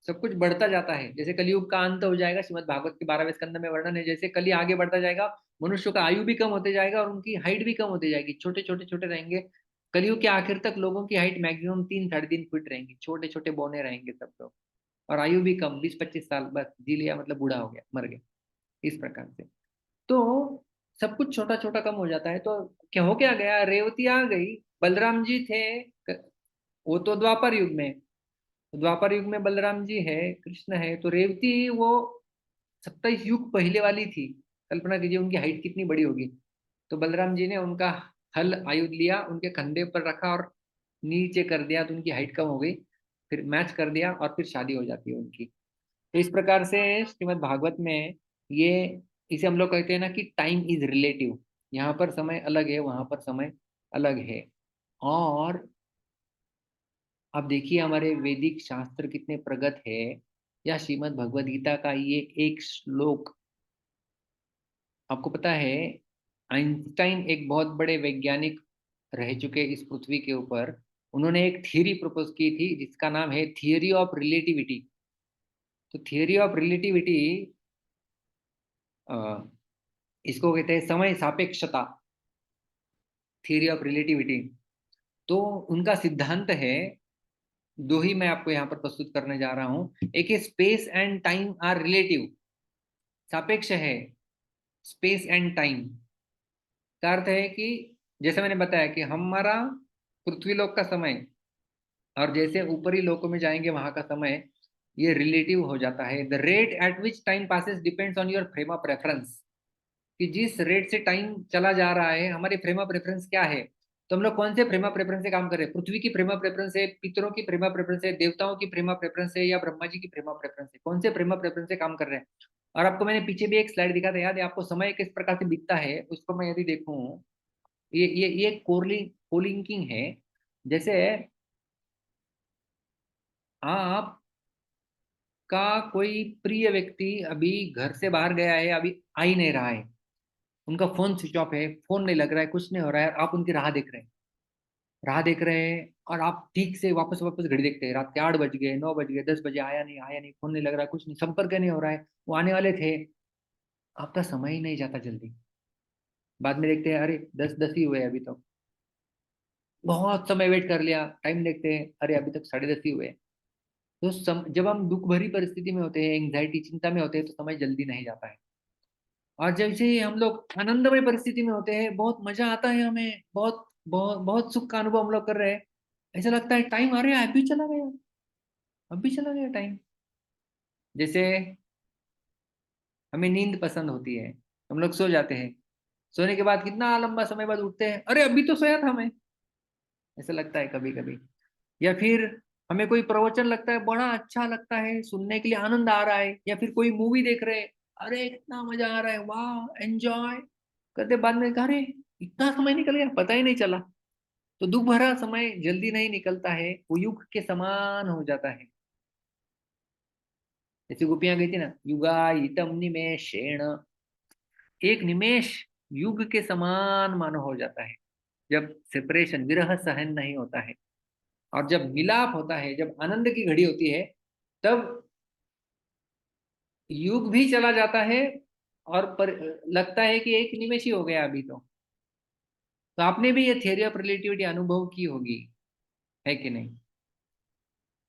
सब कुछ बढ़ता जाता है। जैसे कलयुग का अंत हो जाएगा, श्रीमद् भागवत के 12वें स्कंद में वर्णन है, जैसे कली आगे बढ़ता जाएगा, मनुष्य का आयु भी कम होते जाएगा और उनकी हाइट भी कम होती जाएगी, छोटे छोटे छोटे रहेंगे। कलयुग के आखिर तक लोगों की हाइट मैक्सिमम 3 साढ़े 3 फीट रहेंगी, छोटे छोटे बौने रहेंगे सब लोग, और आयु भी कम, 20-25 साल बस जी लिया, मतलब बूढ़ा हो गया, मर गया, इस प्रकार से। तो सब कुछ छोटा छोटा कम हो जाता है। तो क्या हो, क्या गया, रेवती आ गई, बलराम जी थे, वो तो द्वापर युग में, द्वापर युग में बलराम जी है, कृष्ण है, तो रेवती वो 27 युग पहले वाली थी। कल्पना कीजिए उनकी हाइट कितनी बड़ी होगी। तो बलराम जी ने उनका हल आयुध लिया, उनके कंधे पर रखा और नीचे कर दिया, तो उनकी हाइट कम हो गई, फिर मैच कर दिया और फिर शादी हो जाती है उनकी। तो इस प्रकार से श्रीमद् भागवत में ये, इसे हम लोग कहते हैं ना कि टाइम इज रिलेटिव, यहाँ पर समय अलग है, वहां पर समय अलग है। और अब देखिए हमारे वैदिक शास्त्र कितने प्रगत है, या श्रीमद् भगवद गीता का ये एक श्लोक, आपको पता है आइंस्टाइन एक बहुत बड़े वैज्ञानिक रह चुके इस पृथ्वी के ऊपर, उन्होंने एक थियरी प्रपोज की थी जिसका नाम है थियरी ऑफ रिलेटिविटी। तो थियरी ऑफ रिलेटिविटी, इसको कहते हैं समय सापेक्षता, थियरी ऑफ रिलेटिविटी। तो उनका सिद्धांत है, दो ही मैं आपको यहाँ पर प्रस्तुत करने जा रहा हूँ। एक है space and time are relative, सापेक्ष है स्पेस एंड टाइम। का अर्थ है कि जैसे मैंने बताया कि हमारा पृथ्वी लोक का समय और जैसे ऊपरी लोकों में जाएंगे वहां का समय, ये रिलेटिव हो जाता है। The rate at which time passes depends on your frame of reference, कि जिस रेट से टाइम चला जा रहा है, हमारे फ्रेम ऑफ रेफरेंस क्या है। तो हम लोग कौन से फ्रेम ऑफ रेफरेंस से काम कर रहे हैं, पृथ्वी की फ्रेम ऑफ रेफरेंस है, पितरों की फ्रेम ऑफ रेफरेंस है, देवताओं की फ्रेम ऑफ रेफरेंस है, या ब्रह्मा जी की फ्रेम ऑफ रेफरेंस है, कौन से फ्रेम ऑफ रेफरेंस से काम कर रहे हैं। और आपको मैंने पीछे भी एक स्लाइड दिखा था, याद है आपको, समय किस प्रकार से बीतता है, उसको मैं यदि देखूं, ये कोलिंकिंग है। जैसे आप का कोई प्रिय व्यक्ति अभी घर से बाहर गया है, अभी आ ही नहीं रहा है, उनका फोन स्विच ऑफ है, फोन नहीं लग रहा है, कुछ नहीं हो रहा है, आप उनकी राह देख रहे हैं, राह देख रहे हैं, और आप ठीक से वापस वापस घड़ी देखते हैं, रात के 8 बज गए, 9 बज गए, 10 बजे, आया नहीं, आया नहीं, फोन नहीं लग रहा है, कुछ नहीं, संपर्क नहीं हो रहा है, वो आने वाले थे, आपका समय ही नहीं जाता जल्दी। बाद में देखते हैं अरे 10 10 ही हुए अभी तक, बहुत समय वेट कर लिया, टाइम देखते हैं अरे अभी तक 10:30 ही हुए। तो जब हम दुख भरी परिस्थिति में होते हैं, एंग्जाइटी चिंता में होते हैं, तो समय जल्दी नहीं जाता है। और जैसे ही हम लोग आनंदमय परिस्थिति में होते हैं, बहुत मजा आता है हमें, बहुत बहुत बहुत सुख का अनुभव हम लोग कर रहे हैं, ऐसा लगता है टाइम, अरे अभी चला गया, अभी चला गया टाइम। जैसे हमें नींद पसंद होती है, हम लोग सो जाते हैं, सोने के बाद कितना लंबा समय बाद उठते हैं, अरे अभी तो सोया था मैं, ऐसा लगता है कभी कभी। या फिर हमें कोई प्रवचन लगता है, बड़ा अच्छा लगता है, सुनने के लिए आनंद आ रहा है, या फिर कोई मूवी देख रहे हैं, अरे इतना मजा आ रहा है, वाह एंजॉय करते, बाद में अरे इतना समय निकल गया पता ही नहीं चला। तो दुख भरा समय जल्दी नहीं निकलता है, वो युग के समान हो जाता है। जैसे गोपियां गई थी ना, युगायितम निमेषेण, एक निमेष युग के समान मानो हो जाता है, जब सेपरेशन विरह सहन नहीं होता है। और जब मिलाप होता है, जब आनंद की घड़ी होती है, तब युग भी चला जाता है, और लगता है कि एक निमेष ही हो गया अभी तो आपने भी ये थियरी ऑफ रिलेटिविटी अनुभव की होगी, है कि नहीं?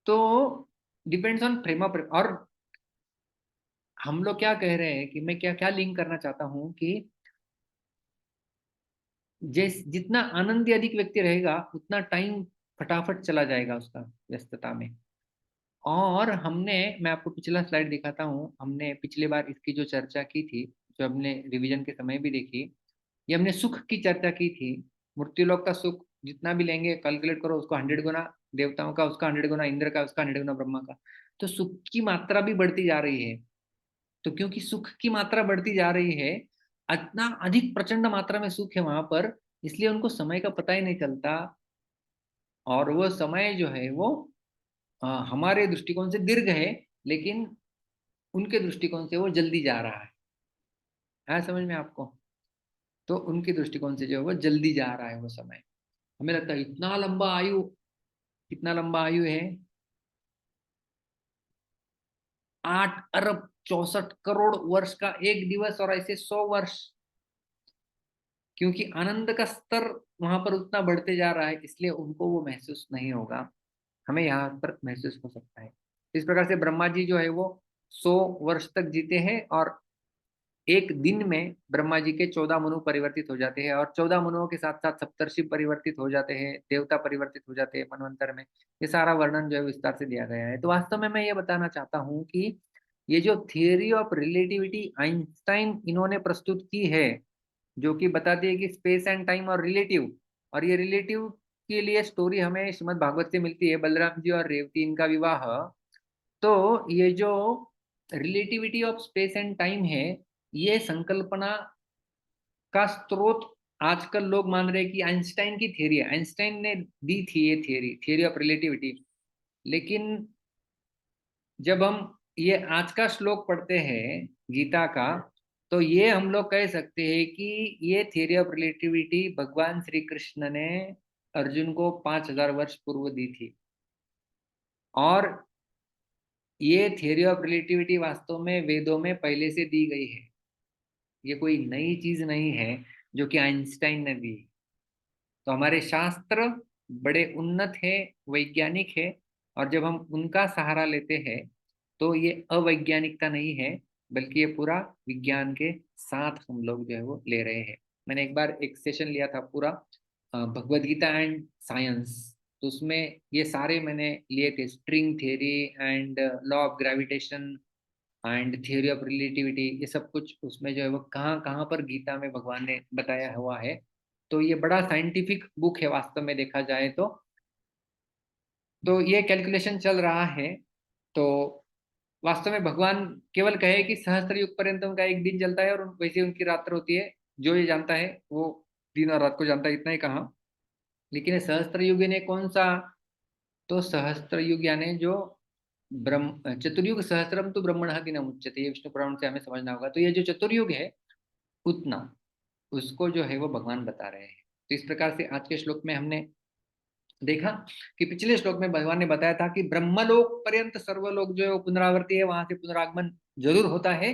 तो डिपेंड्स ऑन फ्रेम ऑफ, और हम लोग क्या कह रहे हैं कि मैं क्या क्या लिंक करना चाहता हूं कि जितना आनंदी अधिक व्यक्ति रहेगा, उतना टाइम फटाफट चला जाएगा उसका व्यस्तता में। और हमने, मैं आपको पिछला स्लाइड दिखाता हूँ, हमने पिछली बार इसकी जो चर्चा की थी, जो हमने रिवीजन के समय भी देखी, ये हमने सुख की चर्चा की थी। मृत्युलोक का सुख जितना भी लेंगे, कैलकुलेट करो उसको 100 गुना, देवताओं का उसका 100 गुना, इंद्र का उसका 100 गुना, ब्रह्मा का। तो सुख की मात्रा भी बढ़ती जा रही है। तो क्योंकि सुख की मात्रा बढ़ती जा रही है, इतना अधिक प्रचंड मात्रा में सुख है वहां पर, इसलिए उनको समय का पता ही नहीं चलता। और वो समय जो है वो हमारे दृष्टिकोण से दीर्घ है, लेकिन उनके दृष्टिकोण से वो जल्दी जा रहा है समझ में आपको? तो उनके दृष्टिकोण से जो है वो जल्दी जा रहा है वो समय। हमें लगता है इतना लंबा आयु, कितना लंबा आयु है, 8 अरब 64 करोड़ वर्ष का एक दिवस, और ऐसे 100 वर्ष। क्योंकि आनंद का स्तर वहां पर उतना बढ़ते जा रहा है, इसलिए उनको वो महसूस नहीं होगा, हमें यहाँ पर महसूस हो सकता है। इस प्रकार से ब्रह्मा जी जो है वो 100 वर्ष तक जीते हैं, और एक दिन में ब्रह्मा जी के 14 मनु परिवर्तित हो जाते हैं, और 14 मनुओं के साथ साथ सप्तर्षि परिवर्तित हो जाते हैं, देवता परिवर्तित हो जाते हैं मनवंतर में। ये सारा वर्णन जो है विस्तार से दिया गया है। तो वास्तव में मैं ये बताना चाहता हूँ कि ये जो थियरी ऑफ रिलेटिविटी आइंस्टाइन इन्होंने प्रस्तुत की है, जो कि बताती है कि स्पेस एंड टाइम और रिलेटिव, और ये रिलेटिव के लिए स्टोरी हमें श्रीमद् भागवत से मिलती है, बलराम जी और रेवती इनका विवाह। तो ये जो relativity of space and time है, ये संकल्पना का स्रोत आजकल लोग मान रहे हैं कि आइंस्टाइन की थियरी है, आइंस्टाइन ने दी थी ये थियरी, थियरी ऑफ रिलेटिविटी। लेकिन जब हम ये आज का श्लोक पढ़ते हैं गीता का, तो ये हम लोग कह सकते हैं कि ये थियरी ऑफ रिलेटिविटी भगवान श्री कृष्ण ने अर्जुन को 5000 वर्ष पूर्व दी थी। और ये थियरी ऑफ रिलेटिविटी वास्तव में वेदों में पहले से दी गई है, ये कोई नई चीज नहीं है जो कि आइंस्टाइन ने दी। तो हमारे शास्त्र बड़े उन्नत है, वैज्ञानिक है, और जब हम उनका सहारा लेते हैं तो ये अवैज्ञानिकता नहीं है, बल्कि ये पूरा विज्ञान के साथ हम लोग जो है वो ले रहे हैं। मैंने एक बार एक सेशन लिया था पूरा भगवत गीता एंड साइंस, तो उसमें ये सारे मैंने लिए थे, string theory and law of gravitation and theory of relativity, ये सब कुछ उसमें जो है वो कहाँ कहाँ पर गीता में भगवान ने बताया हुआ है। तो ये बड़ा साइंटिफिक बुक है वास्तव में देखा जाए तो ये कैलकुलेशन चल रहा है। तो वास्तव में भगवान केवल कहे कि सहस्त्र युग पर्यंत उनका एक दिन चलता है, और वैसे उनकी रात्र होती है, जो ये जानता है वो दिन और रात को जानता है, इतना ही कहा। लेकिन ये सहस्त्र युग ने कौन सा? तो सहस्त्र युग यानी जो ब्रह्म चतुर्युग सहस्त्रम तो ब्रह्मण दिनम उच्यते, ये विष्णु पुराण से हमें समझना होगा। तो ये जो चतुर्युग है उतना, उसको जो है वो भगवान बता रहे हैं। तो इस प्रकार से आज के श्लोक में हमने देखा कि पिछले श्लोक में भगवान ने बताया था कि ब्रह्मलोक पर्यंत सर्वलोक जो है वो पुनरावर्ती है, वहां से पुनरागमन जरूर होता है।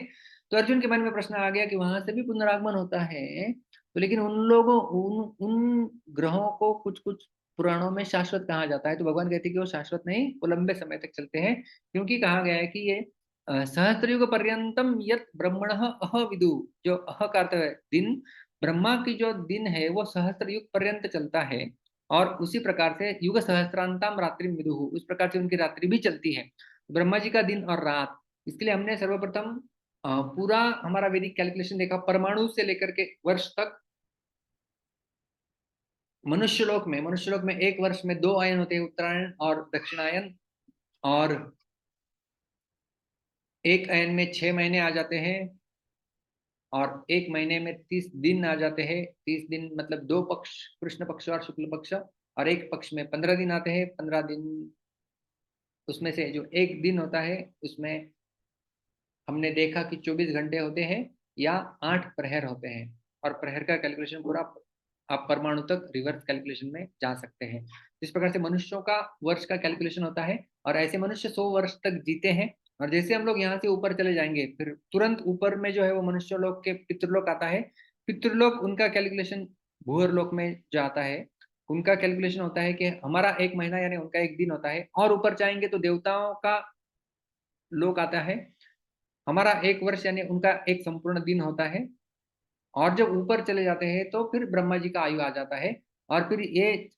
तो अर्जुन के मन में प्रश्न आ गया कि वहां से भी पुनरागमन होता है, तो लेकिन उन लोगों उन उन ग्रहों को कुछ कुछ पुराणों में शाश्वत कहा जाता है। तो भगवान कहते हैं कि वो शाश्वत नहीं, वो लंबे समय तक चलते हैं, क्योंकि कहा गया है कि ये सहस्त्रयुग पर्यंतम यत ब्रह्मण अह विदु, जो अह का अर्थ है दिन, ब्रह्मा की जो दिन है वो सहस्त्र युग पर्यंत चलता है। और उसी प्रकार से युग सहस्त्रांतम रात्रि विदुहु, उस प्रकार से उनकी रात्रि भी चलती है। ब्रह्मा जी का दिन और रात इसके लिए हमने सर्वप्रथम पूरा हमारा वैदिक कैलकुलेशन देखा, परमाणु से लेकर के वर्ष तक। मनुष्य लोक में एक वर्ष में 2 आयन होते हैं, उत्तरायण और दक्षिणायन, और एक आयन में 6 महीने आ जाते हैं, और एक महीने में 30 दिन आ जाते हैं। 30 दिन मतलब 2 पक्ष, कृष्ण पक्ष और शुक्ल पक्ष, और एक पक्ष में 15 दिन आते हैं। 15 दिन, उसमें से जो एक दिन होता है उसमें हमने देखा कि 24 घंटे होते हैं या 8 प्रहर होते हैं। और प्रहर का कैलकुलेशन पूरा आप परमाणु तक रिवर्स कैलकुलेशन में जा सकते हैं। जिस प्रकार से मनुष्यों का वर्ष का कैलकुलेशन होता है, और ऐसे मनुष्य 100 वर्ष तक जीते हैं। और जैसे हम लोग यहाँ से ऊपर चले जाएंगे, फिर तुरंत ऊपर में जो है वो मनुष्य लोक के पितृलोक आता है। पितृलोक उनका कैलकुलेशन भूअर लोक में जो आता है, उनका कैलकुलेशन होता है कि हमारा एक महीना यानी उनका एक दिन होता है। और ऊपर जाएंगे तो देवताओं का लोक आता है, हमारा एक वर्ष यानी उनका एक संपूर्ण दिन होता है। और जब ऊपर चले जाते हैं तो फिर ब्रह्मा जी का आयु आ जाता है। और फिर ये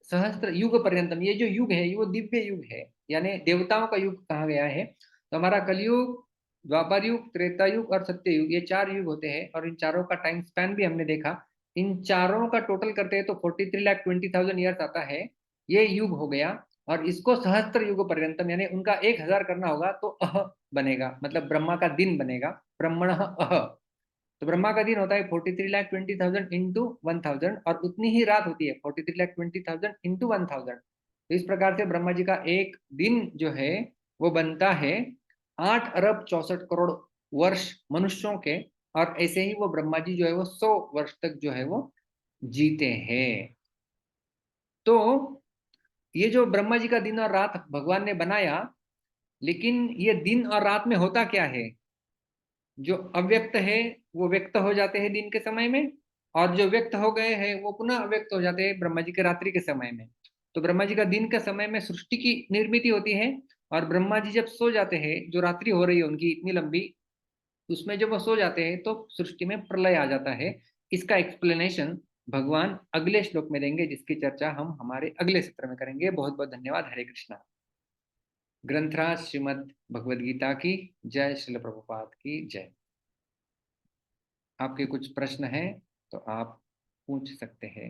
सहस्त्र युग पर्यंतम, ये जो युग है वो दिव्य युग है, यानी देवताओं का युग कहा गया है। तो हमारा कलयुग, द्वापर युग, त्रेता युग और सत्य युग, ये 4 युग होते हैं। और इन चारों का टाइम स्पैन भी हमने देखा। इन चारों का टोटल करते हैं तो 43,20,000 ईयर्स आता है, ये युग हो गया। और इसको सहस्त्र युग पर्यंतम यानी उनका 1000 करना होगा तो बनेगा, मतलब ब्रह्मा का दिन बनेगा, ब्रह्मण तो ब्रह्मा का दिन होता है 43,20,000 इंटू 1000, और उतनी ही रात होती है 43,20,000 इंटू 1000। तो इस प्रकार से ब्रह्मा जी का एक दिन जो है वो बनता है 8 अरब 64 करोड़ वर्ष मनुष्यों के। और ऐसे ही वो ब्रह्मा जी जो है वो 100 वर्ष तक जो है वो जीते हैं। तो ये जो ब्रह्मा जी का दिन और रात भगवान ने बनाया, लेकिन ये दिन और रात में होता क्या है? जो अव्यक्त है वो व्यक्त हो जाते हैं दिन के समय में, और जो व्यक्त हो गए हैं वो पुनः अव्यक्त हो जाते हैं ब्रह्मा जी के रात्रि के समय में। तो ब्रह्मा जी का दिन के समय में सृष्टि की निर्मिति होती है, और ब्रह्मा जी जब सो जाते हैं, जो रात्रि हो रही है उनकी इतनी लंबी, उसमें जब वो सो जाते हैं तो सृष्टि में प्रलय आ जाता है। इसका एक्सप्लेनेशन भगवान अगले श्लोक में देंगे, जिसकी चर्चा हम हमारे अगले सत्र में करेंगे। बहुत बहुत धन्यवाद। हरे कृष्णा। ग्रंथराज श्रीमद् भगवद गीता की जय, श्रील प्रभुपाद की जय। आपके कुछ प्रश्न हैं तो आप पूछ सकते हैं।